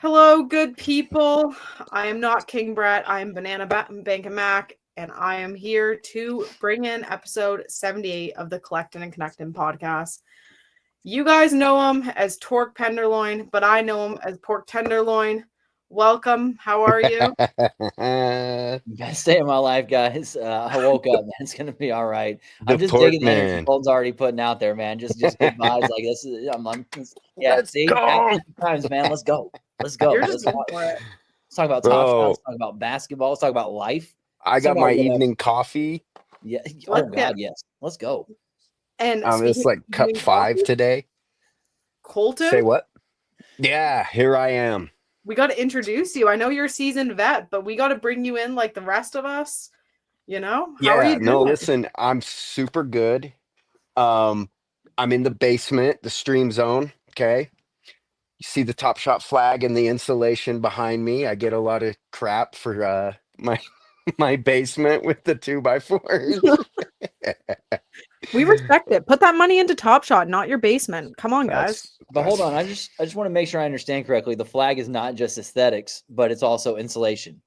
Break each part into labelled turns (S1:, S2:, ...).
S1: Hello, good people. I am not King Brett. I am BananaMac, and I am here to bring in episode 78 of the Collectin and Connectin podcast. You guys know him as Tork Penderloin, but I know him as Pork Tenderloin. Welcome. How are you?
S2: Best day of my life, guys. I woke up, man. It's gonna be all right.
S3: The
S2: I'm just
S3: Pork
S2: digging the energy
S3: Man.
S2: Colton's already putting out there, man. Just good vibes. Like this is, yeah.
S3: Let's
S2: See,
S3: go,
S2: happy times, man. Let's go. Let's go.
S1: You're
S2: Let's
S1: just
S2: talk,
S1: going for it.
S2: let's talk about Top Shot.
S3: bro.
S2: Let's talk about basketball. Let's talk about life.
S3: I
S2: Let's talk
S3: got
S2: about
S3: my
S2: whatever.
S3: evening coffee.
S2: Yeah. Oh
S1: Let's
S2: God,
S1: get
S2: yes. Let's go.
S1: and
S3: It's
S1: speaking
S3: like
S1: of
S3: cup
S1: evening
S3: 5
S1: coffee,
S3: today. Say
S1: Coultin,
S3: what? Yeah, here I am.
S1: we got to introduce you. I know you're a seasoned vet, but we got to bring you in like the rest of us. How are
S3: Yeah,
S1: you
S3: no,
S1: doing?
S3: listen, I'm super good. Um, I'm in the basement, the stream zone. Okay. You see the Top Shot flag and the insulation behind me. I get a lot of crap for my my basement with the 2x4s.
S1: We respect it. Put that money into TopShot, not your basement. Come on, guys.
S2: But hold on, I just want to make sure I understand correctly. The flag is not just aesthetics, but it's also insulation.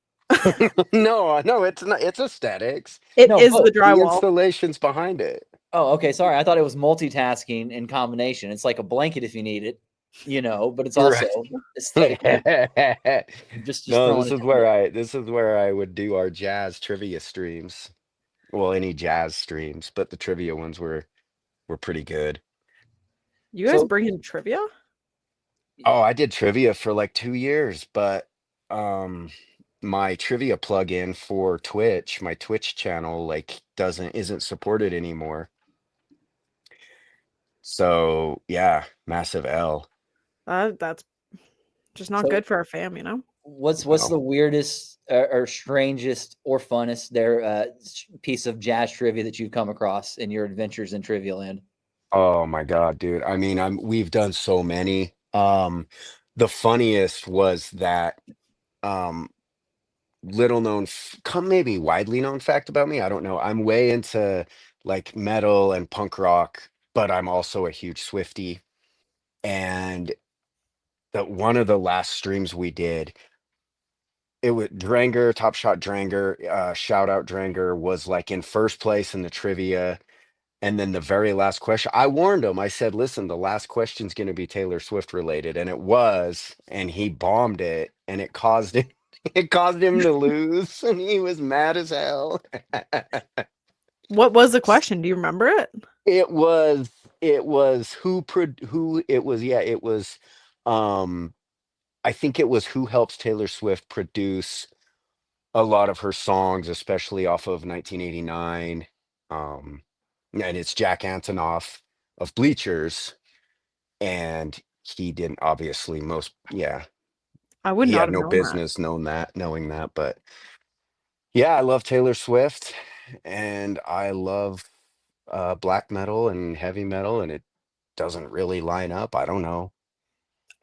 S3: No, it's not. It's aesthetics.
S1: It
S2: No,
S1: is the
S2: both.
S3: The
S1: drywall.
S3: installation's behind it.
S2: Oh, okay. Sorry. I thought it was multitasking in combination. It's like a blanket if you need it, but it's also
S3: Right.
S2: aesthetically just
S3: No,
S2: throwing it in there.
S3: this is where I would do our jazz trivia streams. Well, any jazz streams, but the trivia ones were pretty good.
S1: You guys
S2: So
S1: bring in trivia?
S3: Oh, I did trivia for like 2 years, but um my trivia plugin for Twitch, my Twitch channel, like isn't supported anymore. So yeah, massive L.
S1: That's just not
S2: so
S1: good for our fam.
S2: what's
S3: No.
S2: the weirdest or strangest or funnest piece of jazz trivia that you've come across in your adventures in Trivia Land?
S3: Oh my God, dude. I mean, we've done so many. The funniest was that um little known come maybe widely known fact about me. I don't know. I'm way into like metal and punk rock, but I'm also a huge Swiftie. And that one of the last streams we did, it was Dranger, Top Shot Dranger, shout out Dranger was like in first place in the trivia. And then the very last question, I warned him. I said, listen, the last question's going to be Taylor Swift related. And it was, and he bombed it, and it caused him, it caused him to lose. And he was mad as hell.
S1: What was the question? Do you remember it?
S3: It was, who it was, yeah, it was, um, I think it was who helps Taylor Swift produce a lot of her songs, especially off of 1989. Um, and it's Jack Antonoff of Bleachers, and he didn't obviously
S1: I would
S3: he
S1: not
S3: had
S1: have
S3: no
S1: known that.
S3: business knowing that, but yeah, I love Taylor Swift, and I love black metal and heavy metal, and it doesn't really line up. I don't know.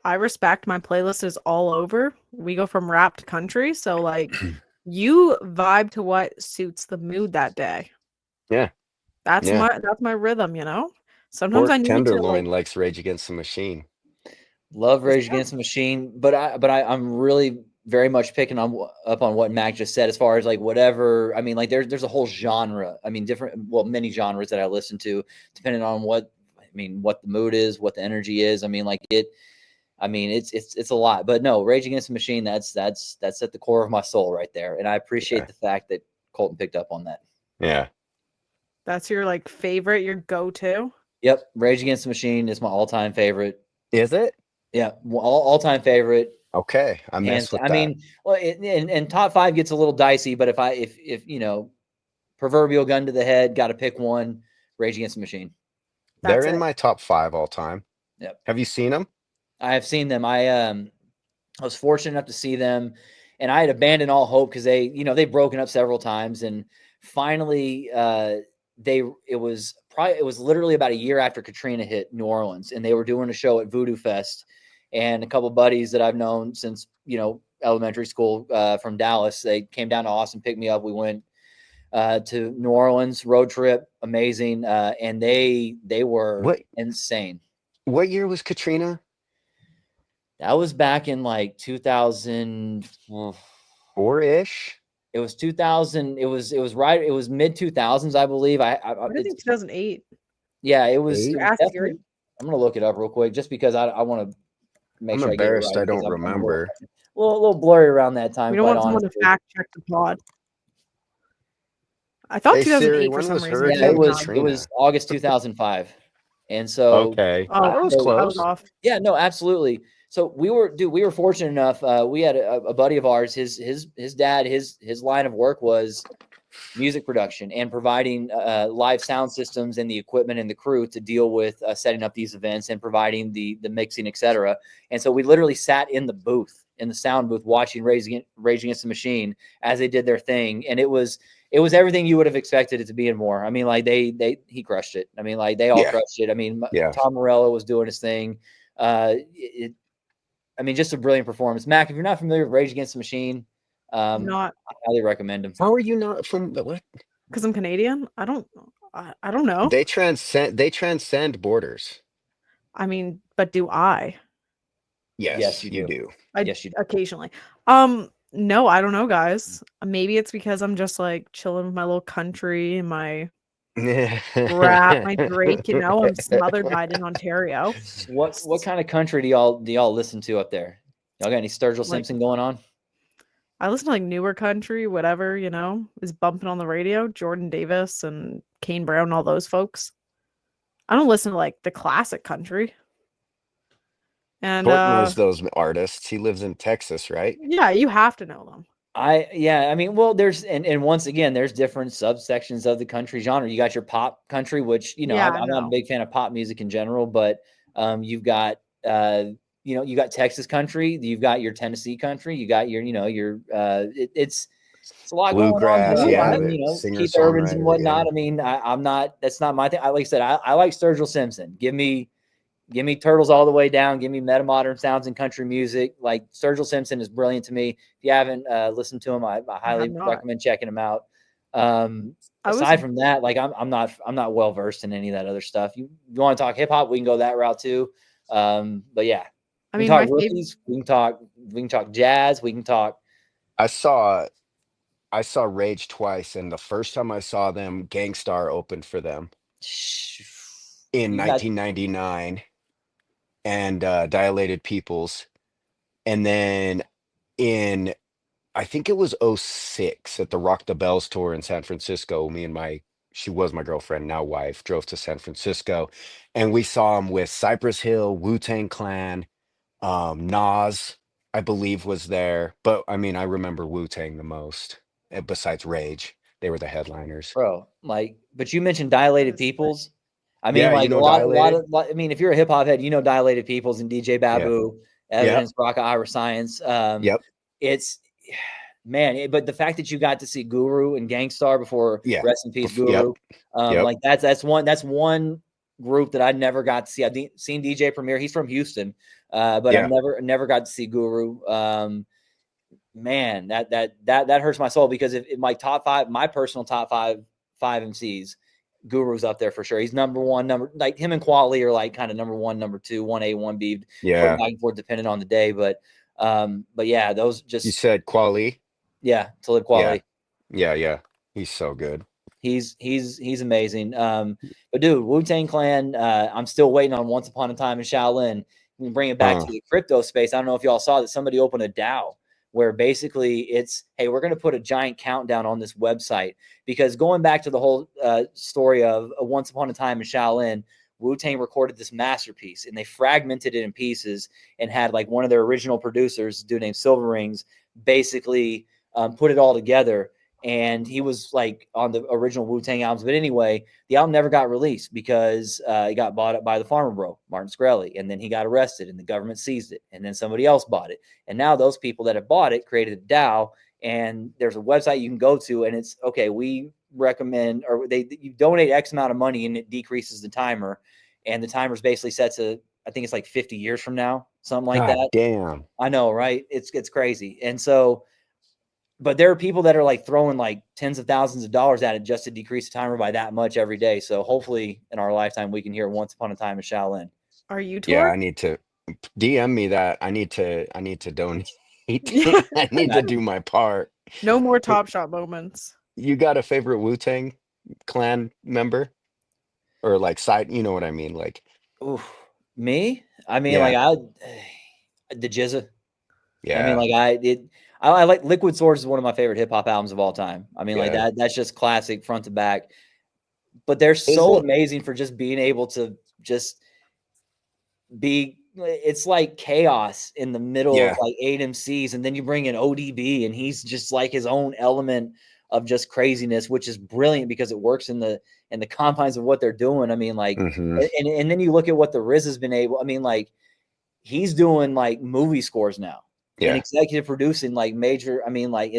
S1: I respect my playlist is all over. We go from rap to country, so like you vibe to what suits the mood that day.
S3: Yeah,
S1: That's
S3: yeah.
S1: my rhythm. Sometimes
S3: Pork
S1: I need to like
S3: Tenderloin likes Rage Against the Machine.
S2: Love
S1: is
S2: Rage Against the Machine, but I'm really very much picking up on what Mac just said as far as like whatever. I mean, like there's a whole genre. I mean, many genres that I listen to, depending on what the mood is, what the energy is. I mean, like it. I mean, it's a lot, but no, Rage Against the Machine. That's at the core of my soul right there, and I appreciate
S3: Yeah,
S2: the fact that Colton picked up on that.
S3: yeah.
S1: that's your like favorite, your go-to.
S2: Yep, Rage Against the Machine is my all-time favorite.
S3: Is it?
S2: Yeah, all-time favorite.
S3: Okay, I
S2: And
S3: mess with
S2: I
S3: that.
S2: mean, well, and top five gets a little dicey, but if proverbial gun to the head, got to pick one. Rage Against the Machine.
S3: They're
S1: That's
S3: in
S1: it.
S3: my top 5 all time.
S2: Yep,
S3: Have you seen them?
S2: I have seen them. I was fortunate enough to see them, and I had abandoned all hope because they've broken up several times, and finally it was literally about a year after Katrina hit New Orleans, and they were doing a show at Voodoo Fest, and a couple buddies that I've known since elementary school from Dallas, they came down to Austin, picked me up. We went to New Orleans, road trip, amazing, and they were
S3: What
S2: insane.
S3: what year was Katrina?
S2: That was back in like 2000.
S3: 4-ish.
S2: It was 2000. It was right. It was mid 2000s, I believe.
S1: I think 2008.
S2: Yeah, it was
S1: Ask
S2: definitely.
S1: Siri.
S2: I'm gonna look it up real quick just because I want to make
S3: I'm
S2: sure I get it
S3: embarrassed
S2: right.
S3: I don't
S2: because I'm
S3: remember.
S2: a little blurry around that time.
S1: We don't
S2: Quite
S1: want someone to
S2: honestly.
S1: fact check the pod. I thought
S3: Hey
S1: 2008
S3: Siri,
S1: for
S3: when
S1: some
S3: was
S1: reason.
S2: Yeah, it
S3: Hurricane
S2: was
S3: Katrina?
S2: August 2005, and so
S3: Okay,
S1: Oh,
S3: that was
S2: so
S1: I was
S3: close.
S1: off.
S2: yeah, no, absolutely. So we were fortunate enough. We had a buddy of ours. His dad, his line of work was music production and providing live sound systems and the equipment and the crew to deal with setting up these events and providing the mixing, etc. And so we literally sat in the booth, in the sound booth, watching Rage Against the Machine as they did their thing, and it was everything you would have expected it to be and more. I mean, like he crushed it. I mean, like they all
S3: Yeah,
S2: crushed it. I mean,
S3: yeah.
S2: Tom Morello was doing his thing. I mean, just a brilliant performance. Mac, if you're not familiar with Rage Against the Machine,
S1: Not
S2: I highly recommend him.
S3: How are you not from what?
S1: because I'm Canadian. I don't know.
S3: They transcend borders.
S1: I mean, but do I?
S2: Yes,
S3: Yes,
S2: you
S3: you
S2: do.
S3: do.
S2: Yes, you do.
S1: Occasionally. No, I don't know, guys. Maybe it's because I'm just like chilling with my little country and my brat, my Drake, I'm smothered by it in Ontario.
S2: What kind of country do y'all listen to up there? Y'all got any Sturgill
S1: Like,
S2: Simpson going on?
S1: I listen to like newer country, whatever, is bumping on the radio, Jordan Davis and Kane Brown and all those folks. I don't listen to like the classic country. And
S3: Tork knows those artists. He lives in Texas, right?
S1: yeah, you have to know them.
S2: I mean, well, there's and once again, there's different subsections of the country genre. You got your pop country, which
S1: Yeah,
S2: I'm not a big fan of pop music in general, but you've got you got Texas country, you've got your Tennessee country, you got your it's a lot going on.
S3: Bluegrass,
S2: But
S3: yeah,
S2: I
S3: the
S2: Keith Urban's and
S3: singer-songwriter,
S2: whatnot.
S3: yeah.
S2: I mean, I'm not. That's not my thing. Like I said, I like Sturgill Simpson. Give me Turtles all the way down. Give me meta modern sounds and country music. Like Sturgill Simpson is brilliant to me. If you haven't listened to him, I highly recommend checking him out. Aside from that, like I'm not well versed in any of that other stuff. You want to talk hip hop, we can go that route too. But yeah, we can talk rookies. We can talk jazz. We can talk.
S3: I saw Rage twice, and the first time I saw them, Gangstar opened for them in 1999, and Dilated Peoples, and then in I think it was '06 at the Rock the Bells tour in San Francisco. Me and she was my girlfriend, now wife, drove to San Francisco, and we saw him with Cypress Hill, Wu-Tang Clan, Nas, I believe was there. But I mean, I remember Wu-Tang the most, besides Rage. They were the headliners.
S2: Bro, but you mentioned Dilated Peoples. I mean,
S3: Yeah,
S2: like
S3: Dilated?
S2: I mean, if you're a hip hop head, Dilated Peoples and DJ
S3: Yeah.
S2: Babu, Evidence, Rock, Ira Science.
S3: Yep.
S2: It's but the fact that you got to see Guru and Gangstar before, rest in peace, Guru. Like that's one group that I never got to see. I've seen DJ Premier. He's from Houston, but I never got to see Guru. Man, that hurts my soul, because if my personal top five MCs, Guru's up there for sure. He's number one. Like him and Quali are like kind of number one, number two, 1A, 1B, back and forth depending on the day. But yeah, those just.
S3: You said Quali?
S2: Yeah, Talib Kweli.
S3: Yeah. He's so good.
S2: He's amazing. But dude, Wu-Tang Clan, I'm still waiting on Once Upon a Time in Shaolin. We can bring it back to the crypto space. I don't know if y'all saw that somebody opened a DAO where basically it's, hey, we're going to put a giant countdown on this website, because going back to the whole story of Once Upon a Time in Shaolin, Wu-Tang recorded this masterpiece and they fragmented it in pieces and had like one of their original producers, a dude named Silver Rings, basically put it all together. And he was like on the original Wu-Tang albums. But anyway, the album never got released because it got bought up by the farmer bro, Martin Shkreli. And then he got arrested and the government seized it. And then somebody else bought it. And now those people that have bought it created a DAO. And there's a website you can go to, and it's, okay, we recommend, or you donate X amount of money and it decreases the timer. And the timer's basically set to, I think it's like 50 years from now, something like that.
S3: Damn.
S2: I know, right? It's crazy. And so, but there are people that are like throwing like tens of thousands of dollars at it just to decrease the timer by that much every day. So hopefully in our lifetime, we can hear Once Upon a Time in Shaolin.
S1: Are you Tork?
S3: Yeah, I need to. DM me that. I need to donate.
S1: Yeah.
S3: I need to do my part.
S1: No more Top Shot moments.
S3: You got a favorite Wu-Tang Clan member or like side? You know what I mean? Like,
S2: Oof. Me? I mean,
S3: yeah,
S2: the Jizza. I mean,
S3: yeah.
S2: I like Liquid Swords is one of my favorite hip hop albums of all time. I mean, like
S3: Yeah.
S2: that's just classic front to back. But they're
S3: Is
S2: so
S3: it?
S2: amazing for just being able to just be. It's like chaos in the middle of
S3: Yeah.
S2: like 8 MCs, and then you bring in ODB, and he's just like his own element of just craziness, which is brilliant because it works in the confines of what they're doing. I mean, like,
S3: Hmm.
S2: and then you look at what the Riz has been able. I mean, like, he's doing like movie scores now and
S3: Yeah.
S2: executive producing like major. I mean, like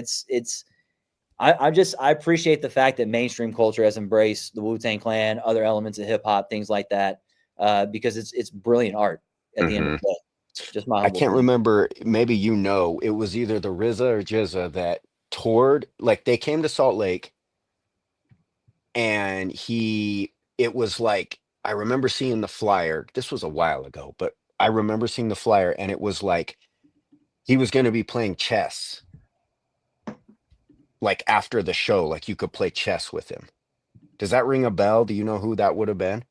S2: I appreciate the fact that mainstream culture has embraced the Wu-Tang Clan, other elements of hip hop, things like that, because it's brilliant art at the end of
S3: Hmm.
S2: the day. Just my
S3: I
S2: humble
S3: can't
S2: opinion.
S3: remember. Maybe it was either the RZA or Jizza that toured. Like they came to Salt Lake, and it was like I remember seeing the flyer. This was a while ago, but I remember seeing the flyer, and it was like he was going to be playing chess. Like after the show, like you could play chess with him. Does that ring a bell? Do you know who that would have been?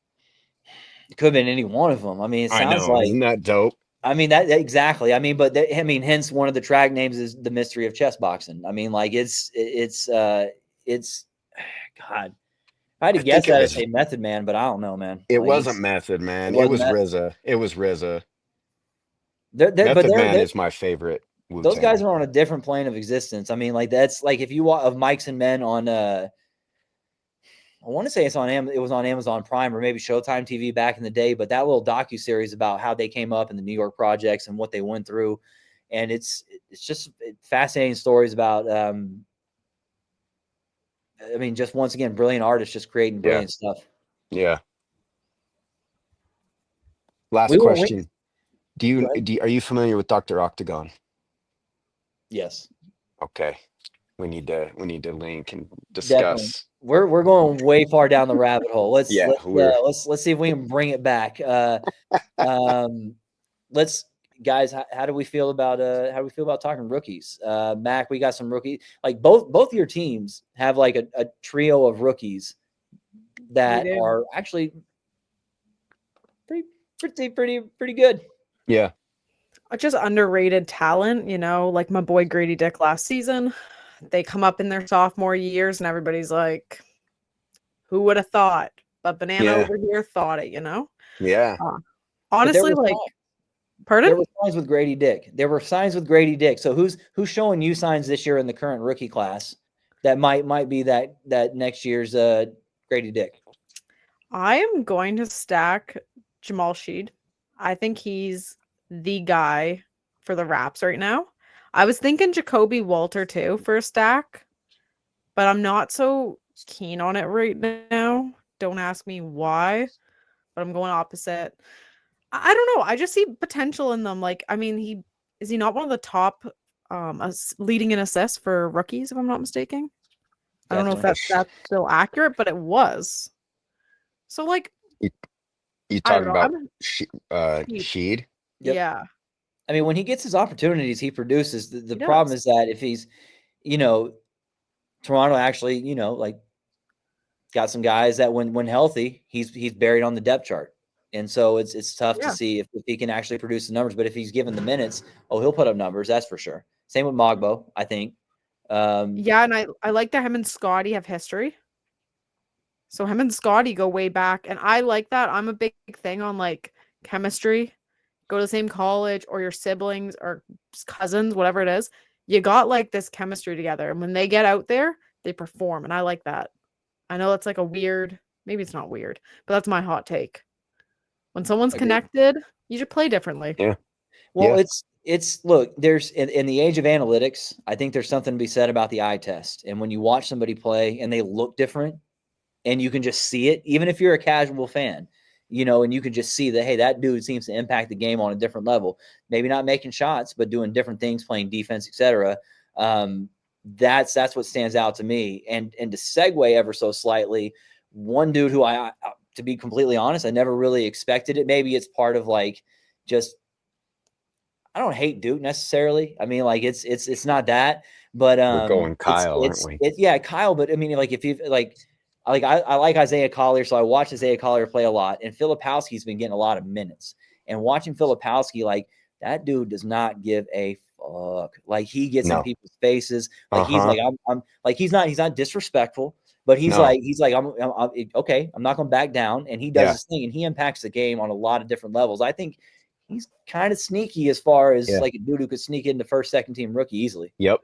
S2: It could have been any one of them. I mean, it
S3: I
S2: sounds
S3: know.
S2: like.
S3: Isn't that dope?
S2: I mean that exactly. I mean, but I mean, hence one of the track names is the mystery of chess boxing. I mean, like it's God. If I had to
S3: I
S2: guess
S3: think it
S2: that, I'd
S3: was
S2: say Method Man, but I don't know, man.
S3: it
S2: Like
S3: wasn't Method
S2: it
S3: Man. It
S2: wasn't
S3: was
S2: that.
S3: RZA. It was RZA.
S2: But
S3: Method Man is my favorite
S2: those guys
S3: Wu-Tang.
S2: are on a different plane of existence. I mean, like that's like if you watch of Mikes and Men on I want to say it was on Amazon Prime or maybe Showtime TV back in the day, but that little docu-series about how they came up in the New York projects and what they went through, and it's just fascinating stories about I mean, just once again, brilliant artists just creating
S3: Yeah.
S2: brilliant stuff.
S3: Yeah. Last
S2: We won't wait.
S3: question.
S2: Go ahead.
S3: Are you familiar with Dr. Octagon?
S2: Yes,
S3: Okay. We need to link and
S2: definitely.
S3: discuss.
S2: We're going way far down the rabbit hole.
S3: Yeah, we're
S2: Let's see if we can bring it back. Um, let's guys. How do we feel about talking rookies? Mac, we got some rookies. Like both of your teams have like a trio of rookies
S1: We
S2: that
S1: do.
S2: are actually pretty good.
S3: yeah.
S1: Just underrated talent, like my boy Grady Dick last season. They come up in their sophomore years and everybody's like, who would have thought? But Banana
S3: Yeah.
S1: over here thought it.
S3: Yeah.
S1: Uh,
S2: But there
S1: honestly,
S2: was
S1: like, pardon?
S2: There were signs with Grady Dick. There were signs with Grady Dick. So who's showing you signs this year in the current rookie class that might be that next year's Grady Dick?
S1: I am going to stack Jamal Sheed. I think he's the guy for the Raps right now. I was thinking Jacoby Walter too for a stack, but I'm not so keen on it right now. Don't ask me why, but I'm going opposite. I don't know. I just see potential in them. Like, I mean, he not one of the top leading in assists for rookies, if I'm not mistaken. I don't know if
S2: Definitely.
S1: that's still accurate, but it was. So like,
S3: You, you
S1: I don't
S3: talking
S1: know.
S3: about
S1: I'm Sheed.
S3: Sheed?
S2: Yep.
S1: Yeah.
S2: I mean, when he gets his opportunities, he produces. The
S1: He
S2: problem
S1: does.
S2: is that if he's, Toronto actually, like got some guys that when healthy, he's buried on the depth chart. And so it's tough to
S1: Yeah.
S2: see if he can actually produce the numbers. But if he's given the minutes, he'll put up numbers. That's for sure. Same with Mogbo, I think.
S1: Yeah, and I like that him and Scotty have history. So him and Scotty go way back, and I like that. I'm a big thing on like chemistry. Go to the same college, or your siblings or cousins, whatever it is. You got like this chemistry together, and when they get out there, they perform, and I like that. I know that's like a weird, maybe it's not weird, but that's my hot take. When someone's
S2: Agreed.
S1: connected, you should play differently.
S3: Yeah.
S2: Well,
S3: Yeah.
S2: it's look, there's in the age of analytics, I think there's something to be said about the eye test. And when you watch somebody play and they look different and you can just see it, even if you're a casual fan, and you can just see that, hey, that dude seems to impact the game on a different level. Maybe not making shots, but doing different things, playing defense, etc. That's what stands out to me. And to segue ever so slightly, one dude who to be completely honest, I never really expected it. Maybe it's part of like just I don't hate Duke necessarily. I mean, like it's not that, but
S3: We're going Kyle, aren't we?
S2: yeah, Kyle. But I mean, like if you I like Isaiah Collier, so I watch Isaiah Collier play a lot, and Filipowski's been getting a lot of minutes. And watching Filipowski, like that dude does not give a fuck. Like he gets in people's faces. Like he's like I'm like he's not disrespectful, but he's like I'm okay. I'm not going to back down, and he does his thing, and he impacts the game on a lot of different levels. I think he's kind of sneaky as far as like a dude who could sneak into first, second team rookie easily.
S3: Yep.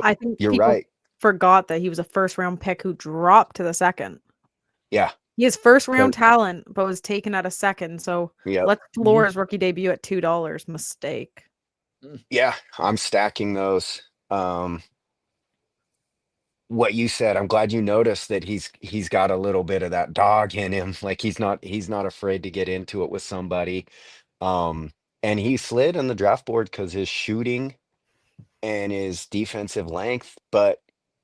S1: I think
S3: you're right.
S1: Forgot that he was a first round pick who dropped to the second.
S3: Yeah.
S1: He has first round talent, but was taken at a second. So let's floor his rookie debut at $2. Mistake.
S3: Yeah, I'm stacking those. What you said, I'm glad you noticed that he's got a little bit of that dog in him. Like he's not afraid to get into it with somebody. And he slid on the draft board because his shooting and his defensive length,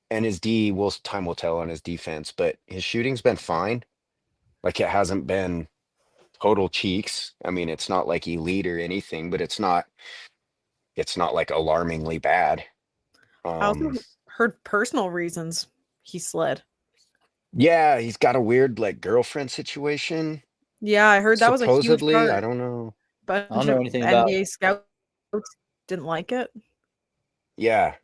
S3: and his time will tell on his defense, but his shooting's been fine. Like it hasn't been total cheeks. I mean, it's not like elite or anything, but it's not like alarmingly bad.
S1: I also heard personal reasons he slid.
S3: Yeah, he's got a weird like girlfriend situation.
S1: Yeah, I heard that was a huge
S3: supposedly.
S1: part.
S3: I don't know.
S1: But
S2: I don't know anything
S1: NBA
S2: about
S1: scouts didn't like it.
S3: Yeah.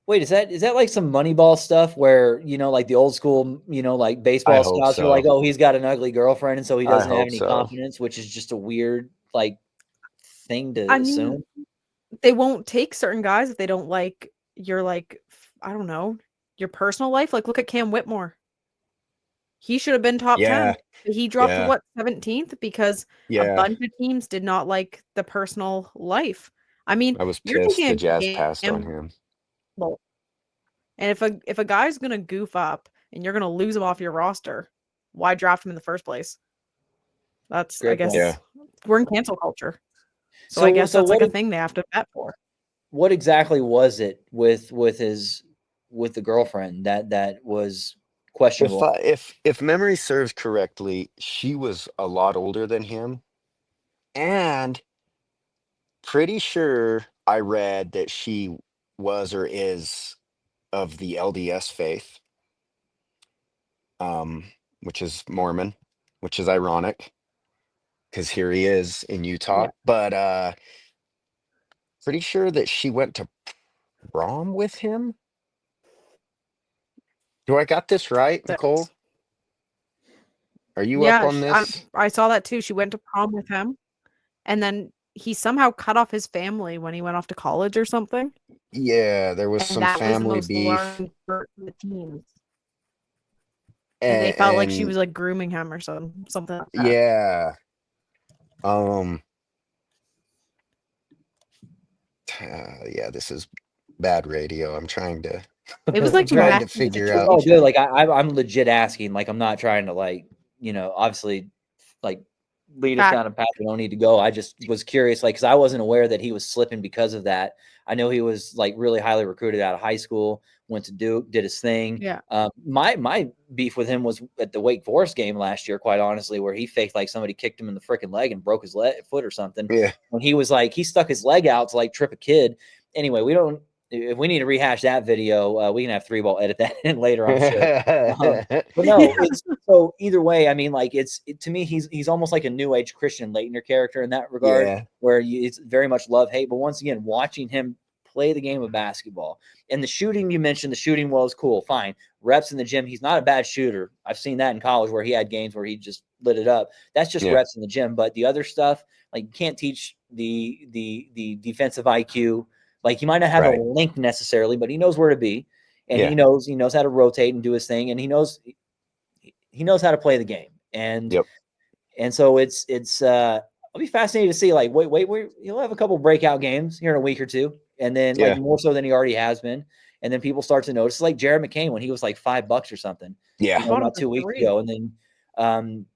S2: Wait, is that like some Moneyball stuff where, like the old school, like baseball scouts are like, oh, he's got an ugly girlfriend and so he doesn't have any confidence, which is just a weird like thing to assume.
S1: They won't take certain guys if they don't like your like, I don't know, your personal life. Like look at Cam Whitmore. He should have been top 10. He dropped to what, 17th because a bunch of teams did not like the personal life. I mean,
S3: I was pissed the Jazz passed on him.
S1: And if a guy's gonna goof up and you're gonna lose him off your roster, why draft him in the first place? That's great. I guess we're in cancel culture, so I guess that's like a thing they have to bet for.
S2: What exactly was it with the girlfriend that was questionable?
S3: If memory serves correctly, she was a lot older than him, and pretty sure I read that she was or is of the LDS faith, which is Mormon, which is ironic because here he is in Utah. But pretty sure that she went to prom with him. Do I got this right, Nicole? Are you up on this?
S1: I saw that too. She went to prom with him, and then he somehow cut off his family when he went off to college or something.
S3: Yeah, there was some family beef.
S1: For the teams. And they felt like she was like grooming him or something like that.
S3: Yeah. Yeah, this is bad radio. I'm trying to.
S1: It was like
S3: trying to figure out.
S2: Oh, good. Like I'm legit asking. Like I'm not trying to like obviously like lead us down a path we don't need to go. I just was curious, like, because I wasn't aware that he was slipping because of that. I know he was like really highly recruited out of high school, went to Duke, did his thing.
S1: Yeah.
S2: My beef with him was at the Wake Forest game last year, quite honestly, where he faked like somebody kicked him in the freaking leg and broke his foot or something.
S3: Yeah.
S2: When he was like, he stuck his leg out to like trip a kid. Anyway, if we need to rehash that video, we can have 3-ball edit that in later, I'm sure. But no, so either way, I mean, like to me, he's almost like a new age Christian Laettner character in that regard, where it's very much love hate. But once again, watching him play the game of basketball and the shooting, you mentioned the shooting was cool, fine, reps in the gym. He's not a bad shooter. I've seen that in college where he had games where he just lit it up. That's just reps in the gym. But the other stuff, like you can't teach the defensive IQ. Like he might not have a link necessarily, but he knows where to be, and he knows how to rotate and do his thing, and he knows how to play the game. And and so it's I'll be fascinated to see like he'll have a couple breakout games here in a week or two, and then like more so than he already has been, and then people start to notice like Jared McCain when he was like $5 or something, about 2 weeks ago, and then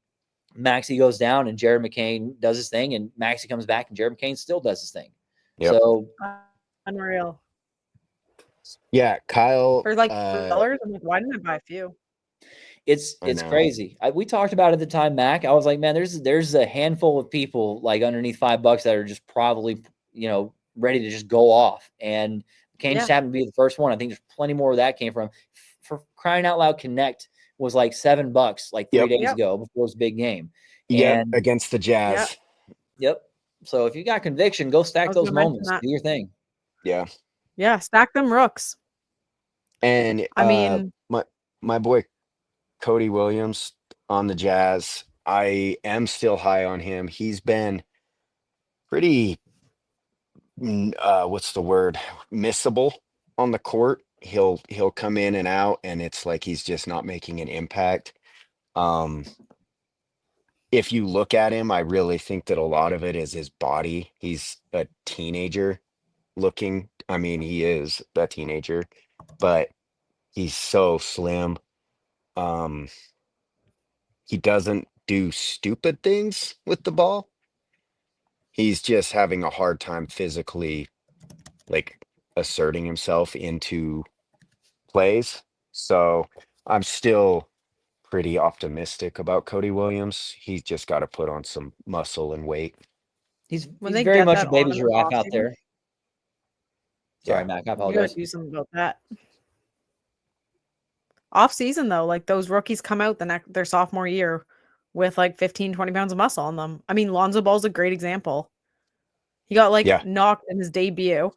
S2: Maxey goes down and Jared McCain does his thing, and Maxey comes back and Jared McCain still does his thing. So.
S1: Unreal.
S3: Yeah, Kyle.
S1: For like $4, I'm like, why didn't I buy a few?
S2: It's crazy. We talked about it at the time, Mac. I was like, man, there's a handful of people like underneath $5 that are just probably ready to just go off. And Kane just
S1: Yeah.
S2: happened to be the first one. I think there's plenty more where that came from. For crying out loud, Connect was like $7 like 3
S3: Yep.
S2: days
S1: Yep.
S2: ago before his big game.
S3: Yep.
S2: And
S3: Against the Jazz.
S2: yep. So if you got conviction, go
S1: I
S2: stack
S1: was
S2: those
S1: gonna mention
S2: moments.
S1: that.
S2: Do your thing.
S3: Yeah.
S1: Yeah, stack them rooks.
S3: And
S1: I mean,
S3: my boy Cody Williams on the Jazz, I am still high on him. He's been pretty what's the word? Missable on the court. He'll come in and out, and it's like he's just not making an impact. If you look at him, I really think that a lot of it is his body. He's a teenager looking. I mean, he is a teenager, but he's so slim. He doesn't do stupid things with the ball. He's just having a hard time physically, like, asserting himself into plays. So I'm still pretty optimistic about Cody Williams. He's just got to put on some muscle and weight.
S2: He's
S1: when they
S2: very
S1: get
S2: much
S1: that
S2: a baby
S1: on in the
S2: giraffe out
S1: offseason,
S2: there. Sorry,
S3: Yeah.
S2: Mac. I
S1: you gotta
S2: apologize.
S1: do something about that. Off season though, like those rookies come out their sophomore year with like 15, 20 pounds of muscle on them. I mean, Lonzo Ball's a great example. He got like
S3: Yeah.
S1: knocked in his debut,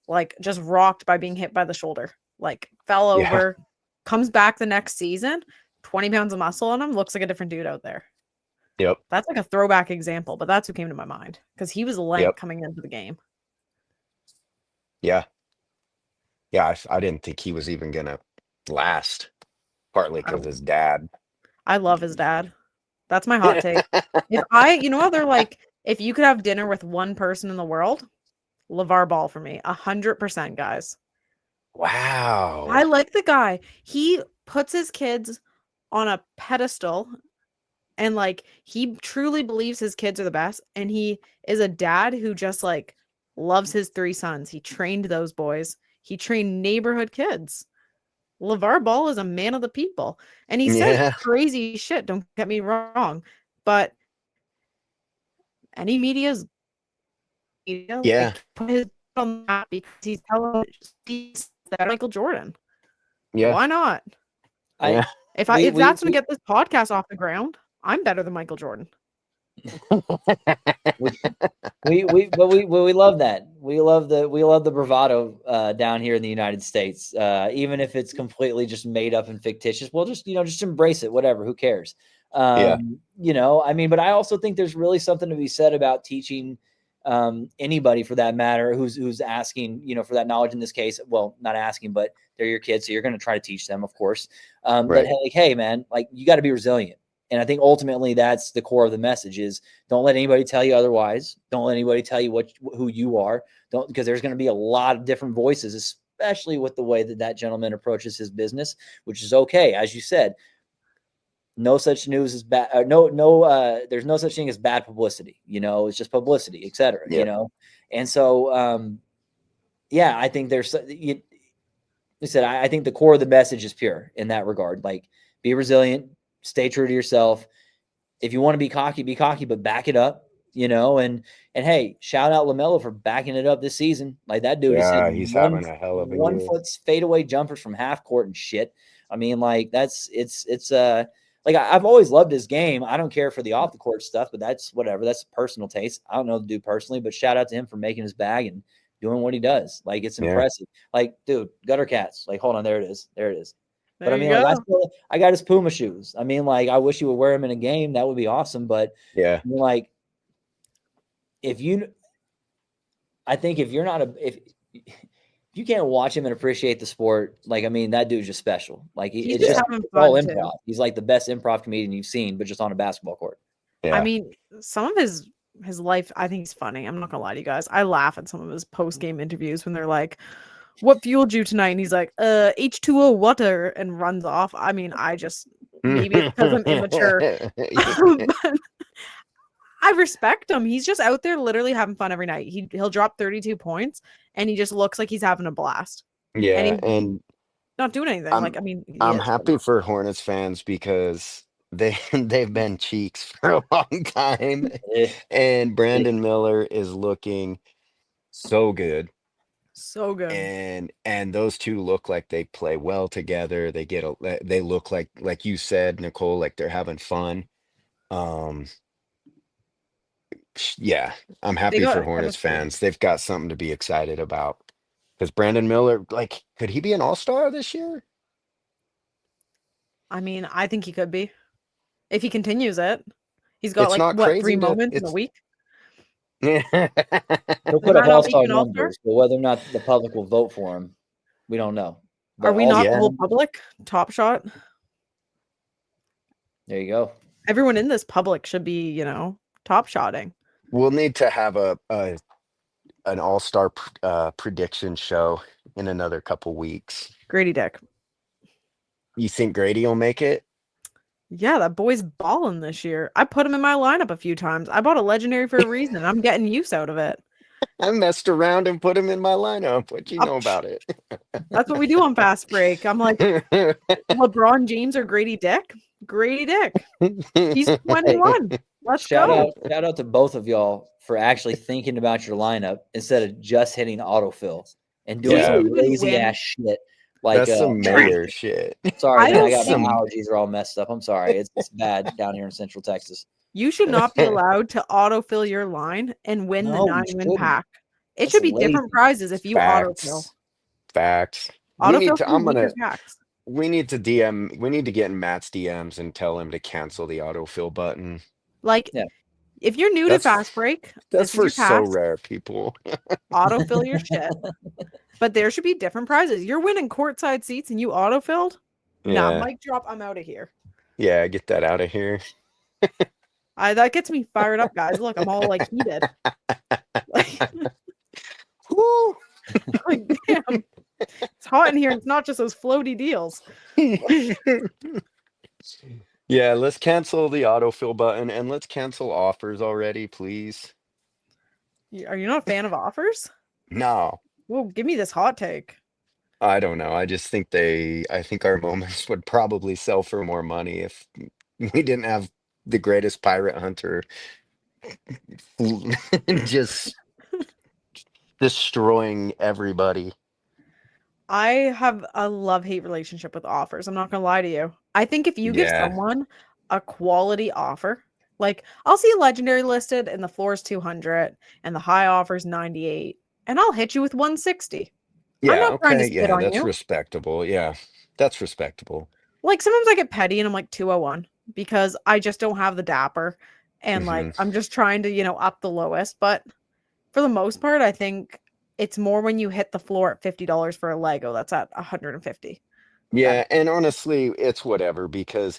S1: like just rocked by being hit by the shoulder, like fell
S3: Yeah.
S1: over, comes back the next season, 20 pounds of muscle on him, looks like a different dude out there.
S3: Yep.
S1: That's like a throwback example, but that's who came to my mind because he was lank
S3: Yep.
S1: coming into the game.
S3: Yeah. Yeah. I didn't think he was even going to last, partly because his dad.
S1: I love his dad. That's my hot take. You know how they're like, if you could have dinner with one person in the world, LeVar Ball for me, 100%, guys.
S3: Wow.
S1: I like the guy. He puts his kids on a pedestal and like he truly believes his kids are the best. And he is a dad who just like loves his 3 sons. He trained those boys. He trained neighborhood kids. LeVar Ball is a man of the people. And he says
S3: Yeah.
S1: crazy shit, don't get me wrong. But any media's media,
S3: Yeah.
S1: like put his on that because he's telling that Michael Jordan.
S3: Yeah.
S1: Why not?
S3: Yeah.
S1: If that's gonna get this podcast off the ground, I'm better than Michael Jordan.
S2: we love that. We love the bravado down here in the United States. Even if it's completely just made up and fictitious, we'll just just embrace it. Whatever, who cares?
S3: Yeah.
S2: I mean, but I also think there's really something to be said about teaching anybody for that matter who's asking, for that knowledge in this case. Well, not asking, but they're your kids, so you're going to try to teach them, of course.
S3: Right.
S2: That hey man, like you got to be resilient. And I think ultimately that's the core of the message is don't let anybody tell you otherwise. Don't let anybody tell you who you are. Because there's going to be a lot of different voices, especially with the way that gentleman approaches his business, which is okay. As you said, no such news is bad. There's no such thing as bad publicity. It's just publicity, et cetera.
S3: Yeah.
S2: And so, I think I think the core of the message is pure in that regard. Like, be resilient, stay true to yourself. If you want to be cocky, but back it up. And hey, shout out LaMelo for backing it up this season. Like that dude is hitting
S3: he's having a hell of a year.
S2: 1 foot fadeaway jumpers from half court and shit. I mean, like it's like I've always loved his game. I don't care for the off the court stuff, but that's whatever. That's personal taste. I don't know the dude personally, but shout out to him for making his bag and doing what he does. Like it's impressive. Like, dude, gutter cats. Like, hold on, there it is. But I mean, like, I got his Puma shoes. I mean, like, I wish he would wear them in a game. That would be awesome. But
S3: yeah,
S2: I mean, like, I think if you can't watch him and appreciate the sport, like, I mean, that dude's just special. Like, it's just all improv. Too. He's like the best improv comedian you've seen, but just on a basketball court.
S3: Yeah.
S1: I mean, some of his life, I think he's funny. I'm not gonna lie to you guys. I laugh at some of his post-game interviews when they're like, what fueled you tonight? And he's like, H2O water, and runs off. I mean, maybe it's because I'm immature. But I respect him. He's just out there literally having fun every night. He'll drop 32 points and he just looks like he's having a blast.
S3: Yeah, and
S1: not doing anything.
S3: I'm happy for Hornets fans because they've been cheeks for a long time. And Brandon Miller is looking So good.
S1: So good.
S3: And those two look like they play well together. They look like you said, Nicole, like they're having fun. Um, yeah, I'm
S1: They
S3: happy
S1: got
S3: for
S1: a
S3: Hornets
S1: chemistry.
S3: fans. They've got something to be excited about. Because Brandon Miller, like, could he be an all-star this year?
S1: I mean, I think he could be if he continues it. He's got
S3: It's
S1: like
S3: not
S1: what, 3
S3: crazy to
S1: moments in a
S3: it's
S1: week?
S2: He'll
S1: Does
S2: put up
S1: that not make
S2: all-star
S1: you an all-star?
S2: numbers, but whether or not the public will vote for him, we don't know.
S1: Are
S2: But
S1: we
S2: all-star
S1: not the
S3: Yeah,
S1: whole
S2: numbers,
S1: public? Top Shot.
S2: there you go.
S1: Everyone in this public should be, top shotting.
S3: we'll need to have a an all-star prediction show in another couple weeks.
S1: Grady Dick.
S3: You think Grady will make it?
S1: Yeah, that boy's balling this year. I put him in my lineup a few times. I bought a legendary for a reason, and I'm getting use out of it.
S3: I messed around and put him in my lineup. What you know
S1: Psh,
S3: about it?
S1: that's what we do on Fast Break. I'm like, LeBron James or Grady Dick? Grady Dick. He's
S2: Hey,
S1: 21. Let's
S2: shout
S1: go.
S2: out to both of y'all for actually thinking about your lineup instead of just hitting autofill and doing
S1: He
S3: Yeah,
S2: some
S1: didn't even
S2: lazy
S1: win.
S2: ass shit. Like,
S3: that's some mayor shit.
S2: sorry,
S1: I
S2: man, I
S1: don't
S2: got my
S1: think
S3: Some
S2: allergies are all messed up. I'm sorry, it's bad down here in Central Texas.
S1: you should not be allowed to autofill your line and win the
S2: No, you
S1: 9-win
S2: shouldn't.
S1: pack. It
S2: That's
S1: should be different
S2: lazy.
S1: prizes if you autofill.
S3: facts. Facts. We need
S1: Autofill
S3: to
S1: can be
S3: I'm
S1: weaker
S3: gonna
S1: packs.
S3: we need to get in Matt's DMs and tell him to cancel the autofill button.
S1: Like,
S2: Yeah.
S1: if you're new to
S3: That's
S1: Fast Break,
S3: that's
S1: this is
S3: for
S1: your
S3: so
S1: pass.
S3: rare people.
S1: Autofill your shit. But there should be different prizes. You're winning courtside seats and you autofilled? Nah,
S3: Yeah.
S1: mic drop. I'm out of here.
S3: Yeah, get that out of here.
S1: That gets me fired up, guys. Look, I'm all like heated.
S3: Woo!
S1: Like, damn, it's hot in here. It's not just those floaty deals.
S3: Yeah, let's cancel the autofill button and let's cancel offers already, please.
S1: Are you not a fan of offers?
S3: No,
S1: Well, give me this hot take.
S3: I don't know. I think our moments would probably sell for more money if we didn't have the greatest pirate hunter just destroying everybody.
S1: I have a love-hate relationship with offers. I'm not gonna lie to you. I think if you give
S3: Yeah.
S1: someone a quality offer, like I'll see a legendary listed and the floor is 200 and the high offer is 98, and I'll hit you with 160. I'm
S3: Yeah,
S1: not trying to
S3: okay.
S1: spit
S3: Yeah,
S1: on
S3: that's
S1: you.
S3: respectable. Yeah. That's respectable.
S1: Like sometimes I get petty and I'm like 201 because I just don't have the dapper and
S3: Hmm.
S1: like I'm just trying to, up the lowest. But for the most part, I think it's more when you hit the floor at $50 for a Lego that's at 150. That
S3: Yeah, and honestly, it's whatever because